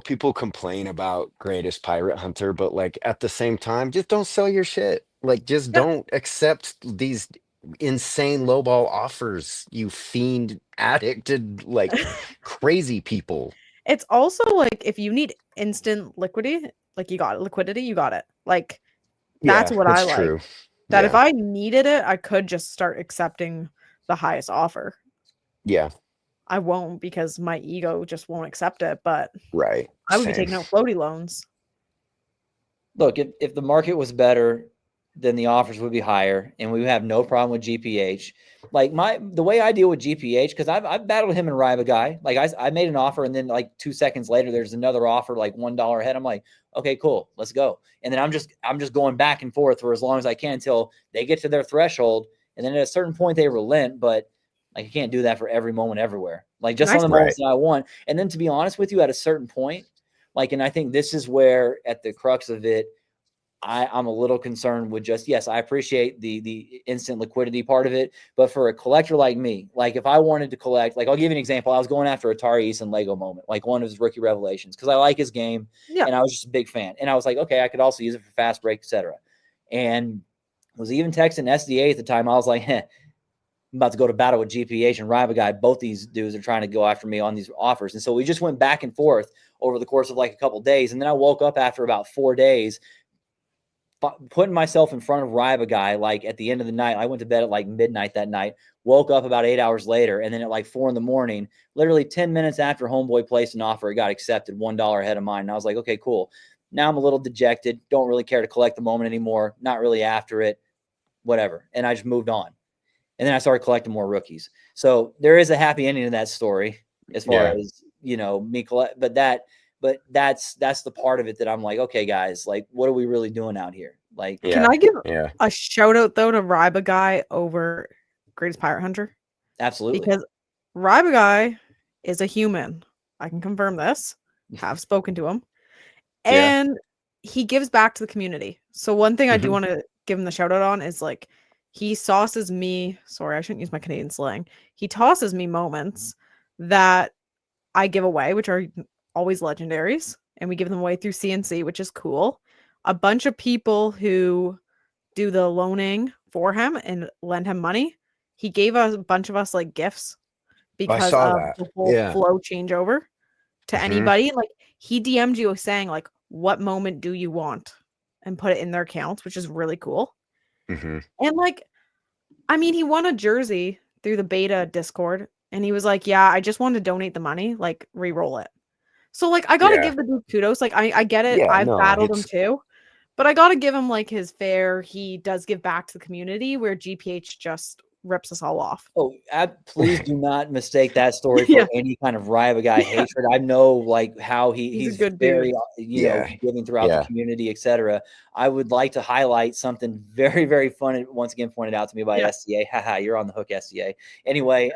S3: people complain about greatest pirate hunter, but like at the same time, just don't sell your shit. Like just
S1: yeah,
S3: don't accept these insane lowball offers, you fiend addicted like crazy people.
S1: it's also like if you need instant liquidity, like you got it, liquidity, you got it. Like that's
S3: Yeah,
S1: what I
S3: it's
S1: like.
S3: true.
S1: That if
S3: Yeah.
S1: I needed it, I could just start accepting the highest offer.
S3: Yeah,
S1: I won't because my ego just won't accept it, but
S3: right.
S1: I would be
S3: Same.
S1: taking out floaty loans.
S2: Look, if the market was better, then the offers would be higher, and we would have no problem with GPH. Like the way I deal with GPH, because I've battled him and Riva guy. Like I made an offer, and then like 2 seconds later, there's another offer like $1 ahead. I'm like, okay, cool, let's go. And then I'm just going back and forth for as long as I can until they get to their threshold, and then at a certain point they relent. But like I can't do that for every moment everywhere. Like just
S1: Nice.
S2: on the
S3: Right.
S2: moments that I want. And then to be honest with you, at a certain point, like, and I think this is where at the crux of it, I'm a little concerned with just, yes, I appreciate the instant liquidity part of it, but for a collector like me, like if I wanted to collect, like I'll give you an example. I was going after Atari East and Lego moment, like one of his rookie revelations, because I like his game
S1: Yeah.
S2: and I was just a big fan. And I was like, okay, I could also use it for fast break, etc. And was even texting SDA at the time. I was like, I'm about to go to battle with GPH and Riva guy. Both these dudes are trying to go after me on these offers. And so we just went back and forth over the course of like a couple of days. And then I woke up after about 4 days putting myself in front of Riva guy, like at the end of the night. I went to bed at like midnight that night, woke up about 8 hours later, and then at like 4 a.m, literally 10 minutes after homeboy placed an offer, it got accepted $1 ahead of mine. And I was like, okay, cool. Now I'm a little dejected. Don't really care to collect the moment anymore. Not really after it. whatever. And I just moved on. And then I started collecting more rookies. So there is a happy ending to that story as far as, me collect, but that's the part of it that I'm like, okay, guys, like, what are we really doing out here? Like,
S1: can I give a shout out though to Ryba Guy over Greatest Pirate Hunter?
S2: Absolutely.
S1: Because Ryba Guy is a human. I can confirm this. Have spoken to him. And he gives back to the community. So one thing I do want to give him the shout out on is like he sauces me. Sorry, I shouldn't use my Canadian slang. He tosses me moments that I give away, which are always legendaries, and we give them away through CNC, which is cool. A bunch of people who do the loaning for him and lend him money. He gave a bunch of us like gifts because of the whole flow changeover to anybody. Like he DM'd you saying like, what moment do you want? And put it in their accounts, which is really cool. And like, I mean, he won a jersey through the beta Discord and he was like, yeah, I just wanted to donate the money, like re-roll it. So like, I got to give the dude kudos. Like I get it. I've battled him too, but I got to give him like his fair. He does give back to the community where GPH just rips us all off.
S2: Oh, please do not mistake that story for any kind of Ryba Guy hatred. I know like how he's a good very dude. Giving throughout the community, etc. I would like to highlight something very, very fun, once again pointed out to me by SCA. Haha, you're on the hook, SCA. Anyway,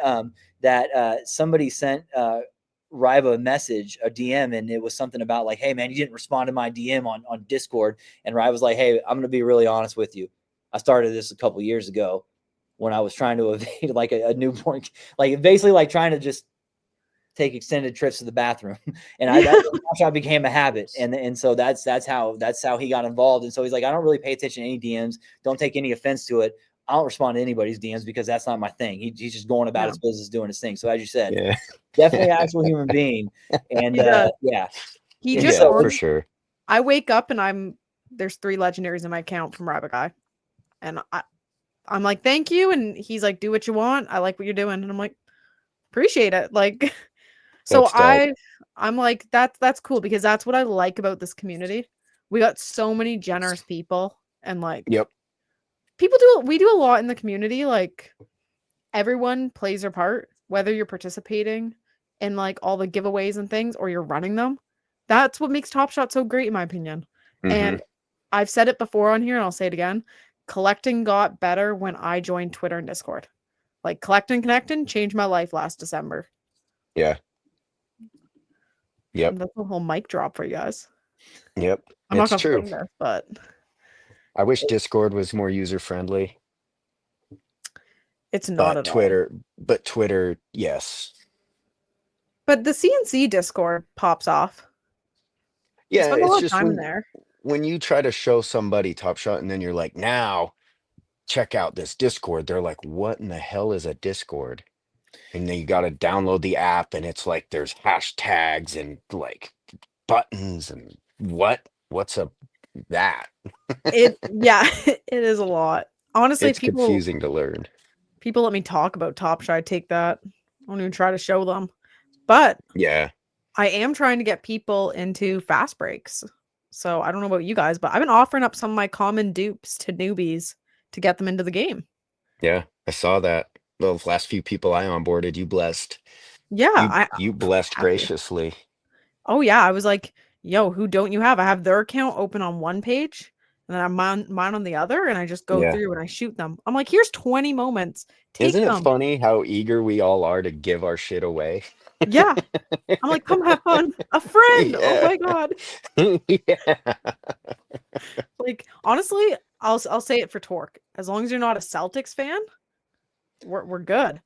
S2: that somebody sent Ryba a message, a DM, and it was something about like, hey man, you didn't respond to my DM on Discord. And Ryba was like, hey, I'm gonna be really honest with you. I started this a couple years ago when I was trying to evade like a newborn, like basically like trying to just take extended trips to the bathroom. And that became a habit. And so that's how he got involved. And so he's like, I don't really pay attention to any DMs. Don't take any offense to it. I don't respond to anybody's DMs because that's not my thing. He's just going about his business, doing his thing. So as you said, definitely an actual human being. And
S1: he just
S3: for sure.
S1: I wake up and there's 3 legendaries in my account from Ryba Guy. And I'm like, thank you. And he's like, do what you want. I like what you're doing. And I'm like, appreciate it. Like, so I'm like, that's cool because that's what I like about this community. We got so many generous people and like, we do a lot in the community. Like everyone plays their part, whether you're participating in like all the giveaways and things, or you're running them. That's what makes TopShot so great, in my opinion. And I've said it before on here and I'll say it again. Collecting got better when I joined Twitter and Discord. Like Connectin changed my life last December.
S3: That's
S1: a whole mic drop for you guys.
S3: I'm
S1: not gonna sing this, but
S3: I wish Discord was more user friendly.
S1: It's not at
S3: Twitter, but Twitter, yes.
S1: But the CNC Discord pops off.
S3: Yeah, it's just
S1: in there.
S3: When you try to show somebody TopShot and then you're like, now check out this Discord, they're like, what in the hell is a Discord? And then you got to download the app and it's like there's hashtags and like buttons and what's that?
S1: It is a lot. Honestly,
S3: it's confusing to learn.
S1: People let me talk about TopShot. I take that. I don't even try to show them. But I am trying to get people into fast breaks. So I don't know about you guys, but I've been offering up some of my common dupes to newbies to get them into the game.
S3: Yeah, I saw that. The last few people I onboarded, you blessed.
S1: Yeah.
S3: You blessed graciously.
S1: Oh, yeah. I was like, yo, who don't you have? I have their account open on one page and then I'm mine on the other. And I just go through and I shoot them. I'm like, here's 20 moments.
S3: Isn't it funny how eager we all are to give our shit away?
S1: Yeah. I'm like, come have fun. A friend. Oh my God. Like, honestly, I'll say it for Tork. As long as you're not a Celtics fan, we're good.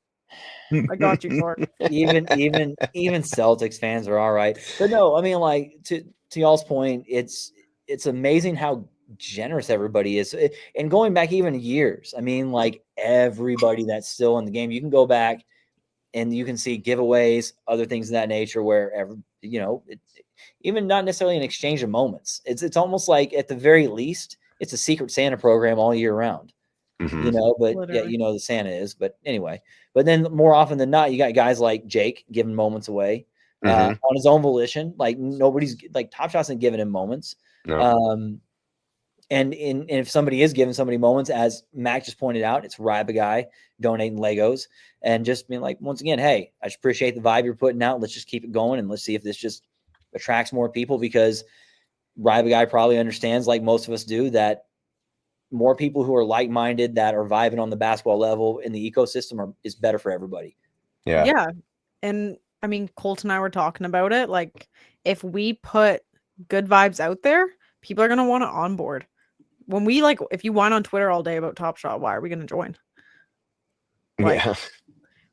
S1: I got you, Tork.
S2: Even Celtics fans are all right. But no, I mean, like to y'all's point, it's amazing how generous everybody is. And going back even years, I mean, like everybody that's still in the game, you can go back and you can see giveaways, other things of that nature, where even not necessarily an exchange of moments. It's almost like at the very least, it's a Secret Santa program all year round. But literally. The Santa is. But anyway, but then more often than not, you got guys like Jake giving moments away on his own volition. Like nobody's like TopShot's not giving him moments.
S3: No.
S2: And if somebody is giving somebody moments, as Mac just pointed out, it's Ryba guy donating Legos and just being like, once again, hey, I just appreciate the vibe you're putting out. Let's just keep it going and let's see if this just attracts more people, because Ryba guy probably understands, like most of us do, that more people who are like-minded, that are vibing on the basketball level in the ecosystem is better for everybody.
S1: Yeah. And I mean, Colt and I were talking about it. Like, if we put good vibes out there, people are going to want to onboard. When we if you whine on Twitter all day about TopShot, why are we going to join? Like,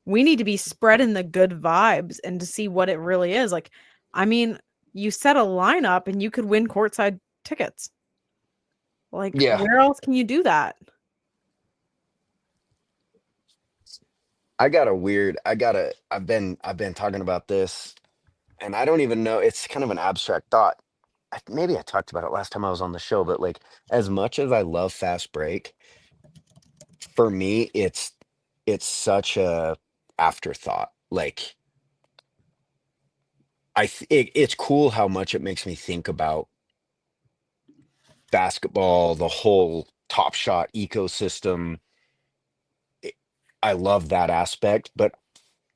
S1: we need to be spreading the good vibes and to see what it really is. Like, I mean, you set a lineup and you could win courtside tickets. Like, where else can you do that?
S3: I've been talking about this, and I don't even know, it's kind of an abstract thought. Maybe I talked about it last time I was on the show, but like, as much as I love fast break, for me, it's such a afterthought. Like, it's cool how much it makes me think about basketball, the whole Top Shot ecosystem. I love that aspect, but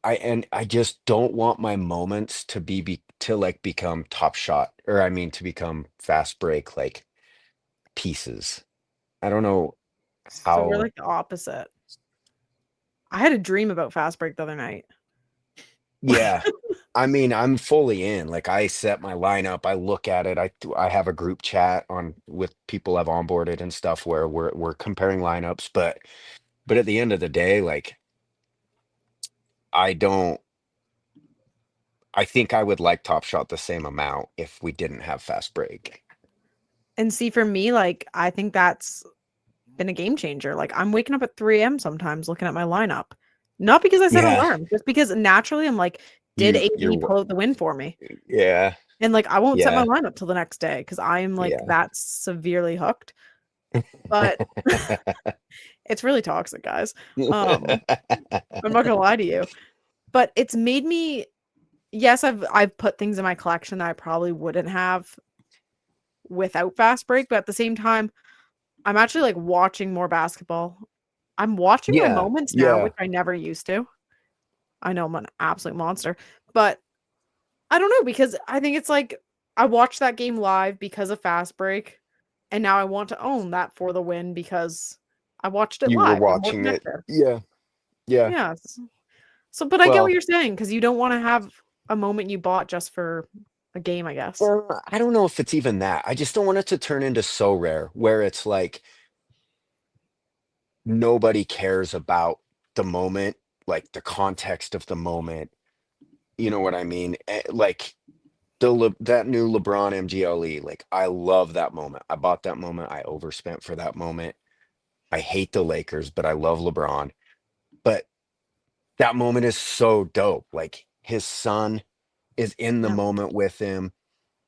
S3: I just don't want my moments to to like become Top Shot, or I mean to become fast break like pieces. I don't know
S1: So we're
S3: how.
S1: like the opposite. I had a dream about fast break the other night.
S3: Yeah. I mean, I'm fully in. Like, I set my lineup, I look at it. I have a group chat on with people I've onboarded and stuff where we're comparing lineups, but at the end of the day, like, I don't I think I would like Top Shot the same amount if we didn't have fast break.
S1: And see, for me, like, I think that's been a game changer. Like, I'm waking up at 3 a.m. sometimes looking at my lineup. Not because I set an
S3: Yeah.
S1: alarm, just because naturally I'm like, did AD pull out the win for me?
S3: Yeah.
S1: And like, I won't set my
S3: Yeah.
S1: lineup till the next day because I'm like
S3: Yeah.
S1: that severely hooked. But it's really toxic, guys. I'm not gonna lie to you. But it's made me, yes, I've put things in my collection that I probably wouldn't have without fast break, but at the same time, I'm actually like watching more basketball. I'm watching my
S3: Yeah.
S1: moments now,
S3: Yeah.
S1: which I never used to. I know I'm an absolute monster, but I don't know, because I think it's like I watched that game live because of fast break, and now I want to own that for the win because I watched it
S3: You were
S1: live. I'm more
S3: watching it.
S1: connected.
S3: Yeah. Yeah.
S1: Yes. So, but I get what
S3: Well,
S1: you're saying, because you don't want to have a moment you bought just for a game, I guess.
S3: I don't know if it's even that. I just don't want it to turn into so rare where it's like nobody cares about the moment, like the context of the moment. You know what I mean? Like that new LeBron MGLE. Like, I love that moment. I bought that moment. I overspent for that moment. I hate the Lakers, but I love LeBron. But that moment is so dope. Like, his son is in the
S1: Yeah.
S3: moment with him.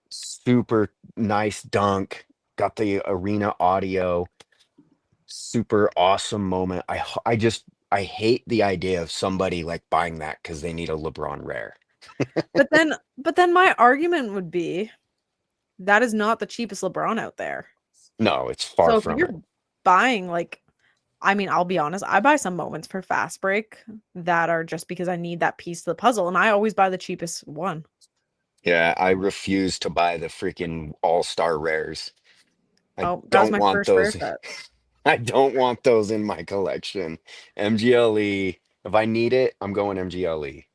S3: Super nice dunk. Got the arena audio. Super awesome moment. I hate the idea of somebody like buying that because they need a LeBron rare.
S1: But then my argument would be that is not the cheapest LeBron out there.
S3: No, it's far
S1: So if
S3: from
S1: you're
S3: it.
S1: buying like, I mean, I'll be honest, I buy some moments for fast break that are just because I need that piece of the puzzle, and I always buy the cheapest one.
S3: Yeah, I refuse to buy the freaking all-star rares. I
S1: Oh, that was
S3: don't
S1: my
S3: want
S1: first rare
S3: those.
S1: set.
S3: I don't want those in my collection. MGLE, if I need it, I'm going MGLE.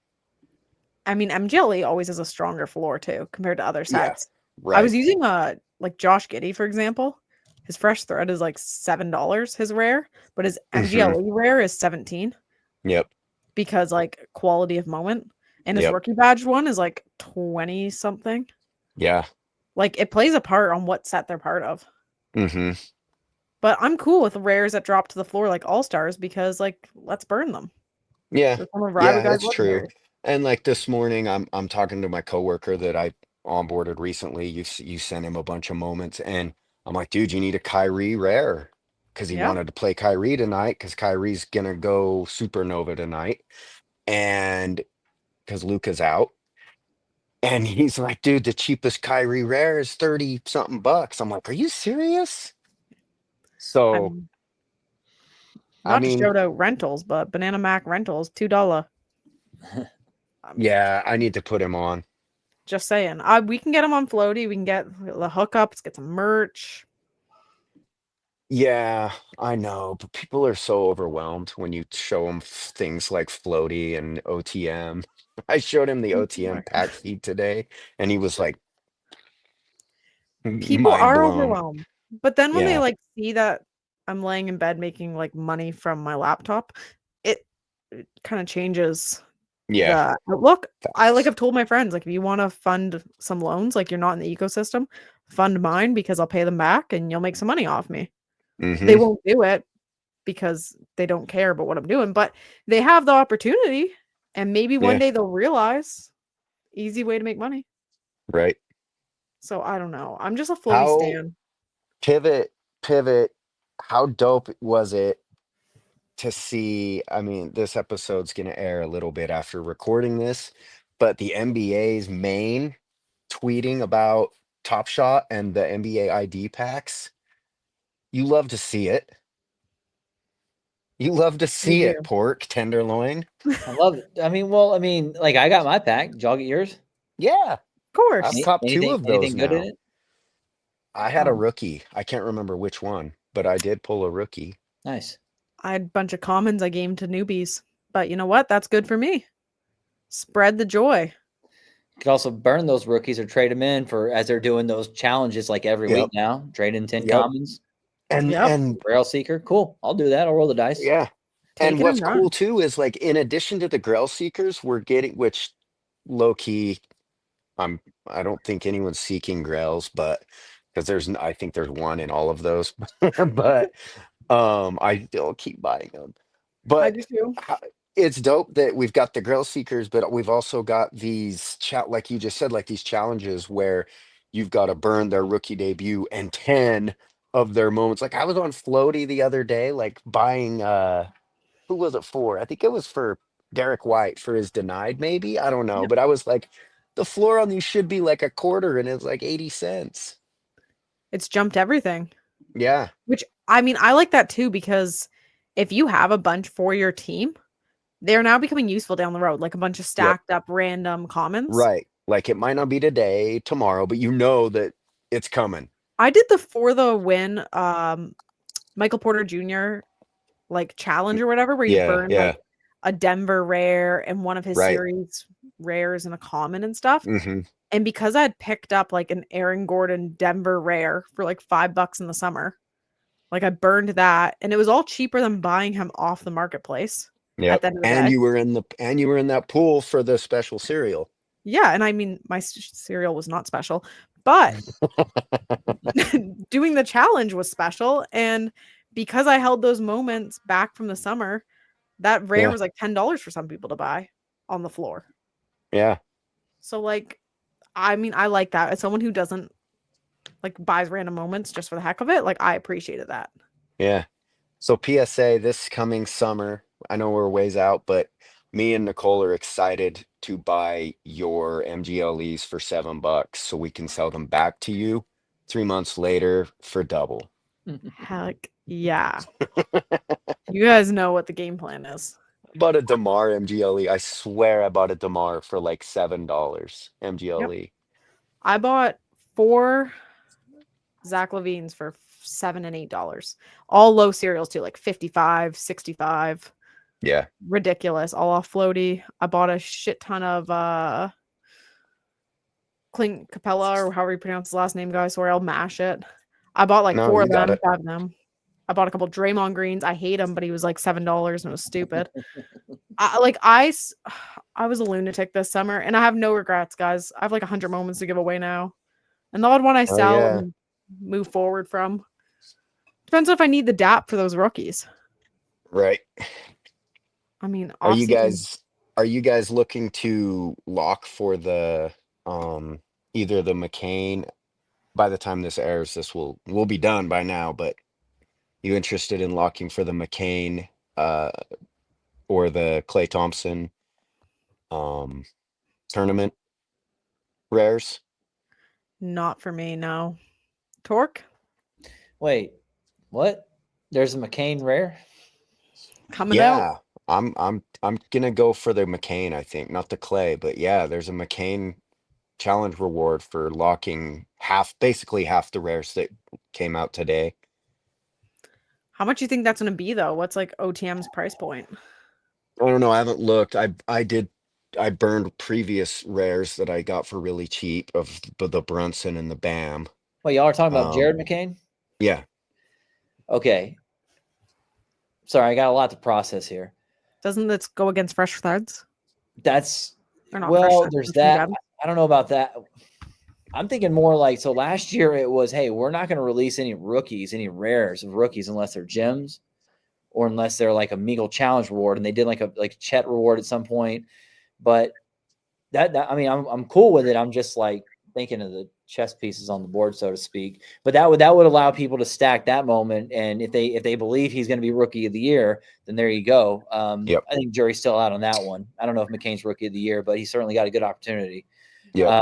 S1: I mean, MGLE always has a stronger floor too compared to other
S3: Yeah,
S1: sets. I was
S3: right.
S1: using like Josh Giddey, for example. His fresh thread is like $7, his rare, but his
S3: Hmm.
S1: MGLE rare is 17
S3: Yep.
S1: because like quality of moment. And his
S3: Yep.
S1: rookie badge one is like 20 something.
S3: Yeah.
S1: Like, it plays a part on what set they're part of.
S3: Hmm.
S1: But I'm cool with rares that drop to the floor like all stars because like let's burn them.
S3: Yeah.
S1: So some of Ryder
S3: Yeah,
S1: guys
S3: it's true.
S1: legendary.
S3: And like this morning, I'm talking to my coworker that I onboarded recently. You sent him a bunch of moments, and I'm like, dude, you need a Kyrie rare because he
S1: Yeah.
S3: wanted to play Kyrie tonight because Kyrie's gonna go supernova tonight, and because Luka's out. And he's like, dude, the cheapest Kyrie rare is 30 something bucks. I'm like, are you serious? So
S1: Not
S3: I
S1: to
S3: mean,
S1: shout out rentals, but BananaMac rentals, $2.
S3: yeah, I need to put him on.
S1: Just saying. We can get them on Floaty. We can get the hookups, get some merch.
S3: Yeah, I know, but people are so overwhelmed when you show them things like floaty and OTM. I showed him the OTM pack feed today, and he was like
S1: People
S3: mind
S1: are
S3: blown.
S1: overwhelmed. But then when they
S3: Yeah,
S1: like see that I'm laying in bed making like money from my laptop, it kind of changes
S3: yeah,
S1: the outlook.
S3: facts.
S1: I've told my friends, like, if you want to fund some loans, like you're not in the ecosystem, fund mine because I'll pay them back and you'll make some money off me. They
S3: Mm-hmm.
S1: won't do it because they don't care about what I'm doing, but they have the opportunity, and maybe one
S3: Yeah,
S1: day they'll realize easy way to make money.
S3: right.
S1: So I don't know. I'm just a floaty
S3: How
S1: stan.
S3: pivot, how dope was it to see? I mean, this episode's gonna air a little bit after recording this, but the NBA's main tweeting about Top Shot and the NBA ID packs. You love to see it. You love to
S1: You
S3: see it,
S1: do.
S3: pork tenderloin.
S2: I love it. I mean, like I got my pack. Did y'all get yours?
S3: Yeah,
S1: Of course.
S3: I've copped two of those
S2: Anything good in
S3: now.
S2: it?
S3: I had a
S1: Um,
S3: rookie. I can't remember which one, but I did pull a rookie.
S2: Nice.
S1: I had a bunch of commons I gave to newbies, but you know what? That's good for me. Spread the joy.
S2: You could also burn those rookies or trade them in for as they're doing those challenges like every week
S3: Yep.
S2: now. Trade in 10
S3: Yep.
S2: commons.
S1: Yep.
S2: Rail Seeker. Cool. I'll do that. I'll roll the dice.
S3: Yeah.
S1: Take
S3: And
S1: it
S3: what's
S1: and
S3: cool
S1: run.
S3: too is like in addition to the Grail Seekers, we're getting which low key I don't think anyone's seeking Grails, but because I think there's one in all of those. But I still keep buying them.
S1: I
S3: But
S1: do too.
S3: it's dope that we've got the Grail Seekers, but we've also got these chat like you just said, like these challenges where you've got to burn their rookie debut and 10 of their moments. Like I was on Floaty the other day, like buying who was it for? I think it was for Derek White for his denied, maybe. I don't know.
S1: Yep.
S3: But I was like, the floor on these should be like a quarter, and it's like 80 cents.
S1: It's jumped everything.
S3: Yeah,
S1: Which I mean, I like that too because if you have a bunch for your team, they're now becoming useful down the road, like a bunch of
S3: yep,
S1: stacked up random commons.
S3: right. Like it might not be today, tomorrow, but you know that it's coming.
S1: I did the for the win Michael Porter Jr. like challenge or whatever where you
S3: Yeah,
S1: burn
S3: yeah,
S1: like a Denver rare and one of his
S3: right.
S1: series rares and a common and stuff.
S3: Hmm.
S1: And because I'd picked up like an Aaron Gordon Denver rare for like $5 in the summer, like I burned that and it was all cheaper than buying him off the marketplace at
S3: Yep.
S1: the end of the
S3: And
S1: day.
S3: you were in that pool for the special cereal.
S1: Yeah, and I mean my cereal was not special, but doing the challenge was special, and because I held those moments back from the summer, that rare
S3: Yeah,
S1: was like $10 for some people to buy on the floor.
S3: yeah,
S1: So like I mean, I like that. As someone who doesn't like buys random moments just for the heck of it, like I appreciated that.
S3: yeah. So PSA this coming summer, I know we're ways out, but me and Nicole are excited to buy your MGLEs for $7 so we can sell them back to you 3 months later for double.
S1: Heck yeah. You guys know what the game plan is.
S3: I bought a DeMar MGLE. I swear I bought a DeMar for like $7
S1: Yep.
S3: MGLE.
S1: I bought 4 Zach Levines for $7 and $8. All low cereals too, like 55, 65.
S3: Yeah.
S1: Ridiculous. All off floaty. I bought a shit ton of Clint Capella or however you pronounce his last name, guys. Sorry, I'll mash it. I bought like
S3: No,
S1: 4
S3: you
S1: of
S3: got
S1: them,
S3: it.
S1: 5 of them. I bought a couple Draymond Greens. I hate him, but he was like $7 and it was stupid. I was a lunatic this summer, and I have no regrets, guys. I have like 100 moments to give away now, and the odd one I
S3: Oh
S1: sell
S3: yeah.
S1: and move forward from. Depends on if I need the DAP for those rookies.
S3: Right.
S1: I mean,
S3: Are
S1: off
S3: you
S1: season.
S3: guys looking to lock for the either the McCain by the time this airs, this will be done by now, but you interested in locking for the McCain uh or the Clay Thompson um tournament rares?
S1: Not for me, no. Tork?
S2: Wait, what? There's a McCain rare.
S1: Coming out.
S3: Yeah, I'm gonna go for the McCain, I think, not the Clay, but yeah, there's a McCain challenge reward for locking basically half the rares that came out today.
S1: How much you think that's going to be, though? What's like OTM's price point?
S3: I don't know. I haven't looked. I burned previous rares that I got for really cheap of the Brunson and the Bam.
S2: Well, y'all are talking about
S3: Um,
S2: Jared McCain?
S3: yeah.
S2: Okay. Sorry, I got a lot to process here.
S1: Doesn't this go against fresh threads?
S2: That's
S1: Or not fresh
S2: well,
S1: threads,
S2: there's
S1: fresh
S2: that.
S1: Web?
S2: I don't know about that. I'm thinking more like, so last year it was, hey, we're not going to release any rookies, any rares of rookies unless they're gems or unless they're like a Meagle challenge reward. And they did like a Chet reward at some point. But that I mean, I'm cool with it. I'm just like thinking of the chess pieces on the board, so to speak. But that would allow people to stack that moment. And if they believe he's going to be rookie of the year, then there you go.
S3: Yep.
S2: I think jury's still out on that one. I don't know if McCain's rookie of the year, but he certainly got a good opportunity.
S3: Yeah.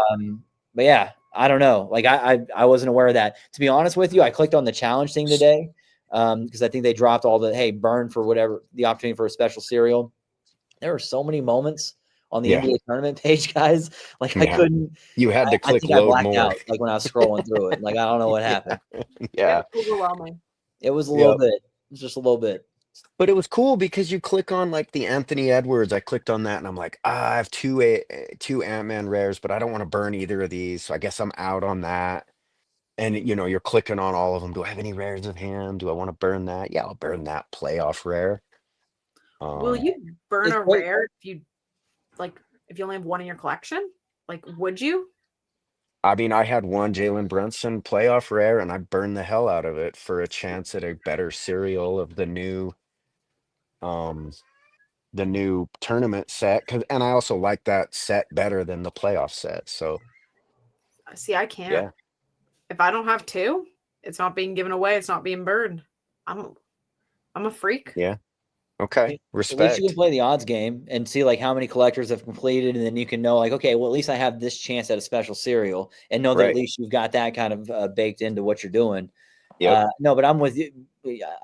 S2: But yeah, I don't know. Like I wasn't aware of that. To be honest with you, I clicked on the challenge thing today because I think they dropped all the, hey, burn for whatever the opportunity for a special serial. There were so many moments on the NBA tournament page, guys. Like I couldn't.
S3: You had to click
S2: I think
S3: load
S2: I blacked
S3: more.
S2: out like when I was scrolling through it. Like I don't know what happened.
S3: Yeah.
S1: Overwhelming.
S2: It was a little bit. It was just a little bit.
S3: But it was cool because you click on like the Anthony Edwards. I clicked on that and I'm like, I have two Ant-Man rares, but I don't want to burn either of these. So I guess I'm out on that. And you're clicking on all of them. Do I have any rares of him? Do I want to burn that? Yeah, I'll burn that playoff rare.
S1: Will you burn a rare if you only have one in your collection? Like, would you?
S3: I mean, I had one Jalen Brunson playoff rare and I burned the hell out of it for a chance at a better serial of the new tournament set. And I also like that set better than the playoff set. So
S1: See, I can't.
S3: yeah.
S1: If I don't have two, it's not being given away. It's not being burned. I'm a freak.
S3: Yeah. Okay.
S2: At
S3: Respect.
S2: least you can play the odds game and see like how many collectors have completed, and then you can know like, okay, well at least I have this chance at a special serial, and know that at least you've got that kind of baked into what you're doing. No, but I'm with you.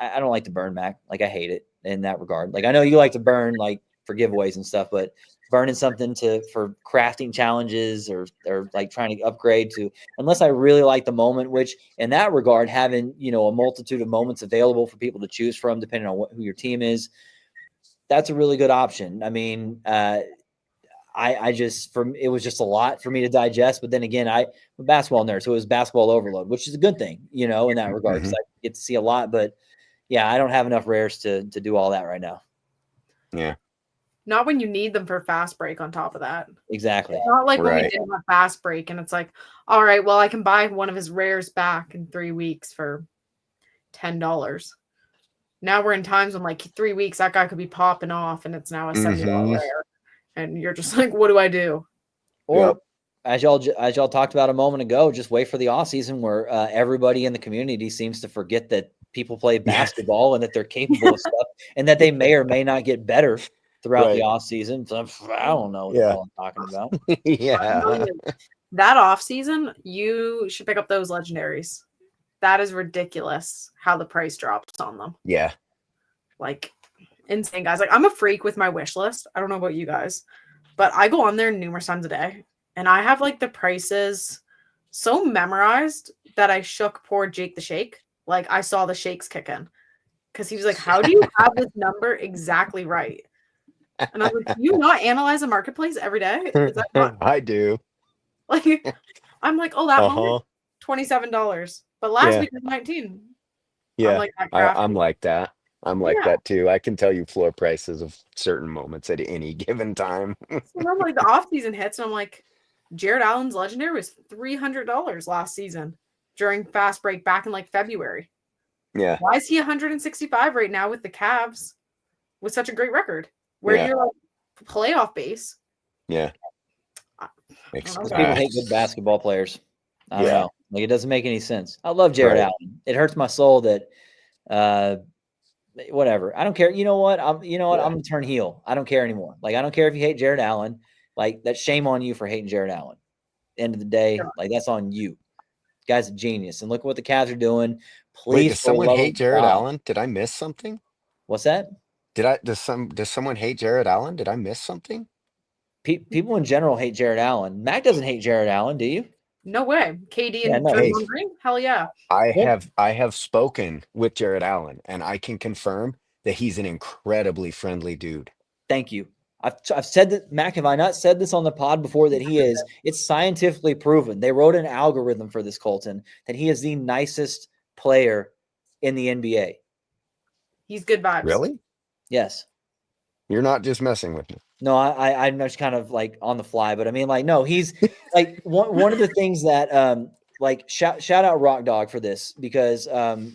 S2: I don't like to burn, Mac. Like I hate it in that regard. Like I know you like to burn like for giveaways and stuff, but burning something for crafting challenges or like trying to upgrade to, unless I really like the moment, which in that regard, having, a multitude of moments available for people to choose from, depending on who your team is, that's a really good option. I mean, it was just a lot for me to digest, but then again, I'm a basketball nerd, so it was basketball overload, which is a good thing, in that regard, because I get to see a lot, but yeah, I don't have enough rares to do all that right now.
S3: Yeah.
S1: Not when you need them for fast break on top of that.
S2: Exactly.
S1: It's not like when we did a fast break and it's like, all right, well, I can buy one of his rares back in 3 weeks for $10. Now we're in times when like 3 weeks, that guy could be popping off and it's now a $70 rare. And you're just like, what do I do?
S2: Or as y'all talked about a moment ago, just wait for the off season where everybody in the community seems to forget that people play basketball and that they're capable of stuff and that they may or may not get better throughout the off season. So I don't know what the hell I'm talking about.
S3: Yeah.
S1: That off season, you should pick up those legendaries. That is ridiculous how the price drops on them.
S3: Yeah.
S1: Like insane, guys. Like I'm a freak with my wish list. I don't know about you guys, but I go on there numerous times a day and I have like the prices so memorized that I shook poor Jake the Shake. Like I saw the shakes kick in because he was like, how do you have this number exactly right? And I was like, do you not analyze the marketplace every day? Is that not-
S3: I do.
S1: Like, I'm like, oh, that moment, $27. But last week was 19.
S3: Yeah.
S1: I'm like,
S3: I'm like that. I'm like that too. I can tell you floor prices of certain moments at any given time.
S1: So then like the off season hits, and I'm like, Jared Allen's legendary was $300 last season during fast break back in like February.
S3: Yeah.
S1: Why is he 165 right now with the Cavs with such a great record? Where you're like playoff base.
S3: Yeah.
S2: People hate good basketball players. I don't know. Like it doesn't make any sense. I love Jared Allen. It hurts my soul that whatever. I don't care. You know what? I'm gonna turn heel. I don't care anymore. Like I don't care if you hate Jared Allen. Like that's shame on you for hating Jared Allen. End of the day, like that's on you. Guy's a genius. And look what the Cavs are doing. Please,
S3: Wait, does
S2: for the
S3: someone
S2: love
S3: hate
S2: of
S3: Jared
S2: God.
S3: Allen? Did I miss something?
S2: What's that?
S3: Does someone hate Jared Allen? Did I miss something?
S2: People in general hate Jared Allen. Mac doesn't hate Jared Allen, do you?
S1: No way. KD
S2: Yeah,
S1: and
S2: no.
S3: Hey,
S1: Draymond Green? Hell yeah.
S3: I have spoken with Jared Allen, and I can confirm that he's an incredibly friendly dude.
S2: Thank you. I've said that, Mac, have I not said this on the pod before, that he is, it's scientifically proven. They wrote an algorithm for this, Coultin, that he is the nicest player in the NBA.
S1: He's good vibes.
S3: Really?
S2: Yes.
S3: You're not just messing with me.
S2: No, I'm just kind of like on the fly, but I mean, like, no, he's like one of the things that like shout out Rock Dog for this, because Aaron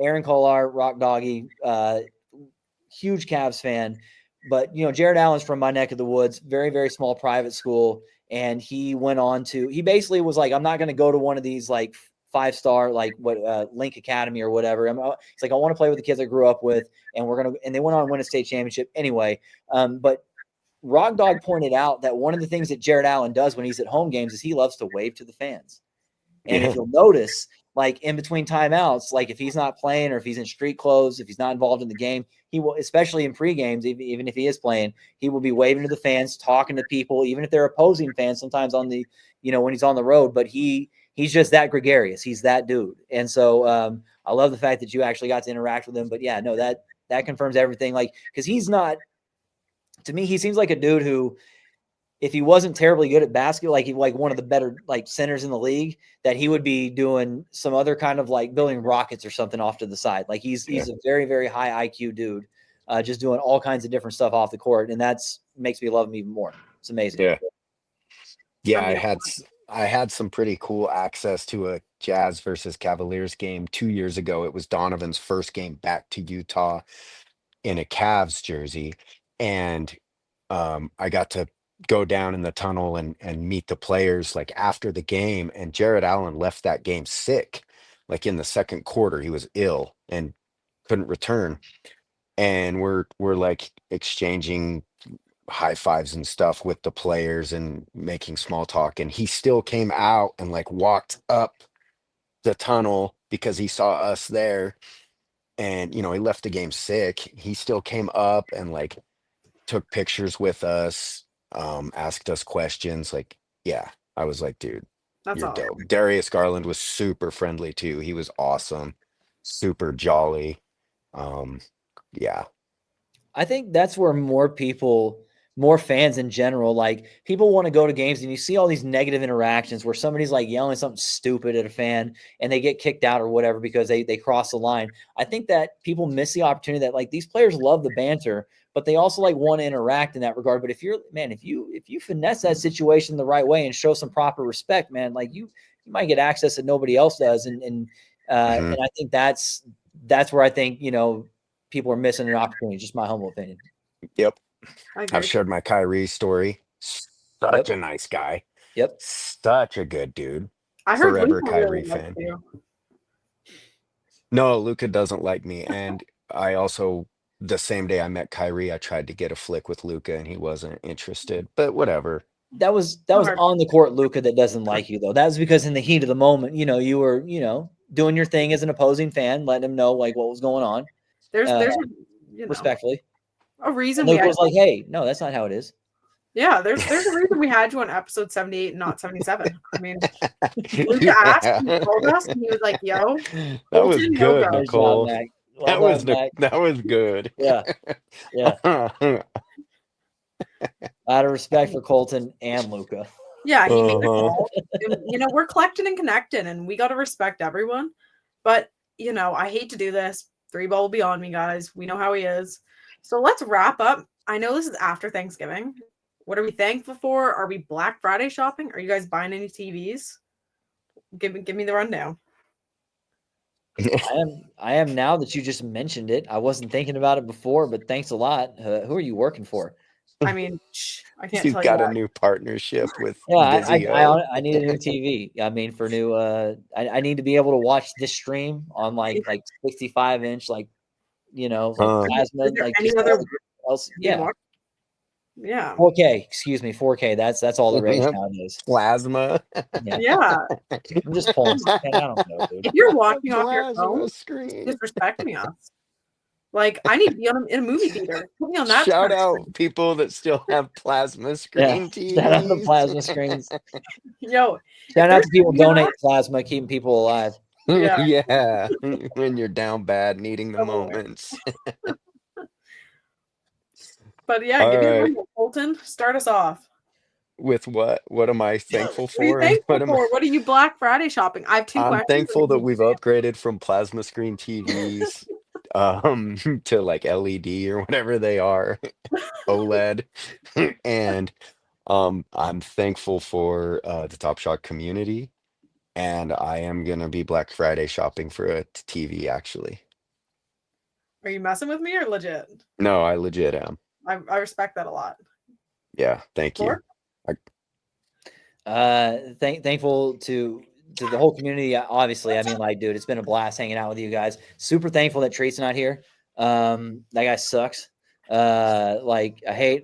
S2: Kolar, Rock Doggy, huge Cavs fan, but Jared Allen's from my neck of the woods, very, very small private school, and he basically was like, I'm not going to go to one of these like 5-star like Link Academy or whatever. It's like, I want to play with the kids I grew up with, and and they went on to win a state championship anyway. But Rock Dog pointed out that one of the things that Jared Allen does when he's at home games is he loves to wave to the fans. And if you'll notice, like in between timeouts, like if he's not playing or if he's in street clothes, if he's not involved in the game, he will, especially in pre-games, even if he is playing, he will be waving to the fans, talking to people, even if they're opposing fans sometimes on the, when he's on the road. But he's just that gregarious. He's that dude. And so I love the fact that you actually got to interact with him. But yeah, no, that confirms everything. Like, because he's not, to me, he seems like a dude who, if he wasn't terribly good at basketball, like one of the better like centers in the league, that he would be doing some other kind of like building rockets or something off to the side. Like he's a very, very high IQ dude, just doing all kinds of different stuff off the court, and that's makes me love him even more. It's amazing.
S3: Yeah. I had some pretty cool access to a Jazz versus Cavaliers game 2 years ago. It was Donovan's first game back to Utah in a Cavs jersey, and I got to go down in the tunnel and meet the players like after the game. And Jared Allen left that game sick, like in the second quarter. He was ill and couldn't return. And we're like exchanging high fives and stuff with the players and making small talk. And he still came out and like walked up the tunnel because he saw us there. And he left the game sick. He still came up and like took pictures with us, asked us questions. Like, yeah, I was like, dude,
S1: That's
S3: you're
S1: all.
S3: dope. Darius Garland was super friendly too. He was awesome, super jolly. Yeah.
S2: I think that's where more fans in general, like people want to go to games and you see all these negative interactions where somebody's like yelling something stupid at a fan and they get kicked out or whatever because they cross the line. I think that people miss the opportunity that like these players love the banter, but they also like want to interact in that regard. But if you finesse that situation the right way and show some proper respect, man, like you might get access that nobody else does. And I think that's where I think, people are missing an opportunity. Just my humble opinion.
S3: Yep.
S1: I agree.
S3: I've shared my Kyrie story. Such a nice guy.
S2: Yep.
S3: Such a good dude.
S1: I heard
S3: Forever
S1: Luka
S3: Kyrie
S1: really
S3: fan.
S1: likes you.
S3: No, Luka doesn't like me. And I also, the same day I met Kyrie, I tried to get a flick with Luka and he wasn't interested. But whatever.
S2: That was on the court Luka that doesn't like you though. That's because in the heat of the moment, you were, doing your thing as an opposing fan, letting him know like what was going on.
S1: There's
S2: respectfully.
S1: a reason
S2: Luka was like, hey, no, that's not how it is.
S1: Yeah, there's a reason we had you on episode 78 and not 77. I mean, Luka asked, he told us, and he was like, yo,
S3: that was good, Nicole. That was good.
S2: Yeah. Out of respect for Coultin and Luka.
S1: Yeah, he made a call. And, we're collecting and connecting, and we got to respect everyone. But, I hate to do this. 3-ball will be on me, guys. We know how he is. So let's wrap up. I know this is after Thanksgiving. What are we thankful for? Are we Black Friday shopping? Are you guys buying any TVs? Give me the rundown.
S2: I am now that you just mentioned it. I wasn't thinking about it before, but thanks a lot. Who are you working for?
S1: I mean, I can't tell you.
S3: You've got a new partnership with
S2: Vizio. I need a new TV. I mean, for new, I need to be able to watch this stream on like 65-inch, plasma.
S1: Is there any other
S2: else? Yeah.
S1: Yeah.
S2: 4K, excuse me, 4K. That's all the rage
S3: Yep.
S2: nowadays.
S3: Plasma.
S1: Yeah.
S2: I'm just pulling. Man, I don't know, dude.
S1: If you're watching off your
S3: Plasma
S1: phone,
S3: screen.
S1: disrespecting us. Like, I need to be in a movie theater. Put me on that.
S3: Shout
S1: kind of
S3: out
S1: screen.
S3: people that still have plasma
S2: Yeah,
S3: screen
S2: shout out the
S3: TVs.
S2: plasma screens.
S1: Yo,
S2: Shout out
S1: there's
S2: to people
S1: TV on
S2: donate plasma, keeping people alive.
S1: Yeah.
S3: Yeah, when you're down bad, needing the
S1: Double.
S3: moments.
S1: But yeah,
S3: All
S1: give me a
S3: right.
S1: number, Coultin. Start us off.
S3: With what? What am I thankful
S1: What are you
S3: for?
S1: thankful
S3: What am
S1: for? What are you Black Friday shopping? I have two
S3: I'm
S1: questions.
S3: thankful that we've upgraded from plasma screen TVs to like LED or whatever they are, OLED. And I'm thankful for the TopShot community, and I am gonna be Black Friday shopping for a TV actually.
S1: Are you messing with me or legit?
S3: No, I legit am.
S1: I respect that a lot.
S3: Yeah, thank you.
S1: Tork?
S2: Thankful to the whole community. Obviously, I mean, like, dude, it's been a blast hanging out with you guys. Super thankful that Treat's not here. That guy sucks. Like, I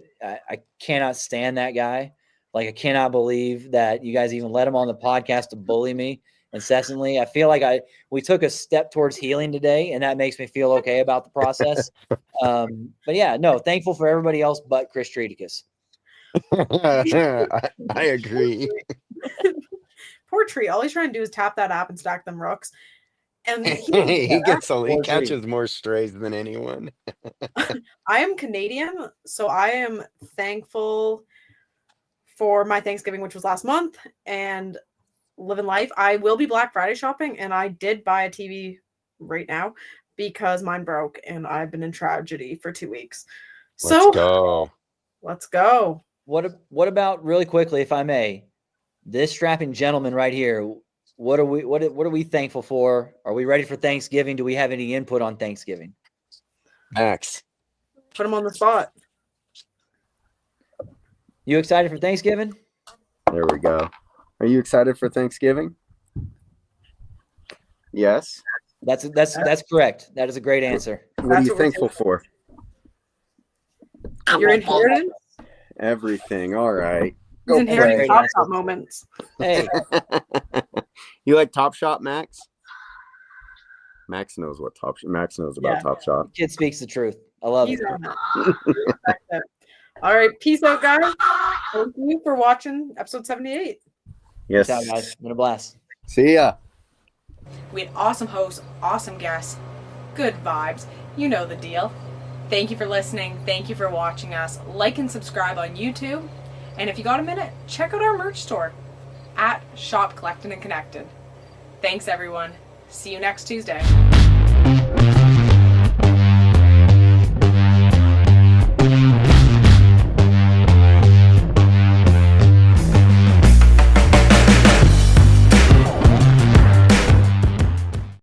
S2: cannot stand that guy. Like, I cannot believe that you guys even let him on the podcast to bully me incessantly. I feel like we took a step towards healing today, and that makes me feel okay about the process. But yeah, no, thankful for everybody else but Chris Treaticus.
S3: I agree.
S1: Poor Tree. All he's trying to do is tap that app and stack them rooks. And
S3: He
S2: Poor
S3: catches more strays than anyone.
S1: I am Canadian, so I am thankful for my Thanksgiving, which was last month, and living life. I will be Black Friday shopping, and I did buy a TV right now because mine broke, and I've been in tragedy for 2 weeks. So
S3: go.
S1: let's go.
S2: What about, really quickly, if I may, this strapping gentleman right here? What are we thankful for? Are we ready for Thanksgiving? Do we have any input on Thanksgiving?
S3: Max.
S1: Put him on the spot.
S2: You excited for Thanksgiving?
S3: There we go. Are you excited for Thanksgiving? Yes.
S2: That's correct. That is a great answer.
S3: What are you thankful for?
S1: Your inheritance?
S3: Everything. All right.
S1: He's inheriting
S2: play.
S1: TopShot moments.
S2: Hey,
S3: You like TopShot, Max? Max knows what Max knows about TopShot.
S2: kid speaks the truth. I love
S1: He's
S2: it.
S1: on it. All right. Peace out, guys. Thank you for watching episode 78.
S3: Yes.
S2: Peace out, guys. Been a blast.
S3: See ya.
S1: We had awesome hosts, awesome guests, good vibes. You know the deal. Thank you for listening. Thank you for watching us. Like and subscribe on YouTube. And if you got a minute, check out our merch store at Shop Collectin and Connectin. Thanks, everyone. See you next Tuesday.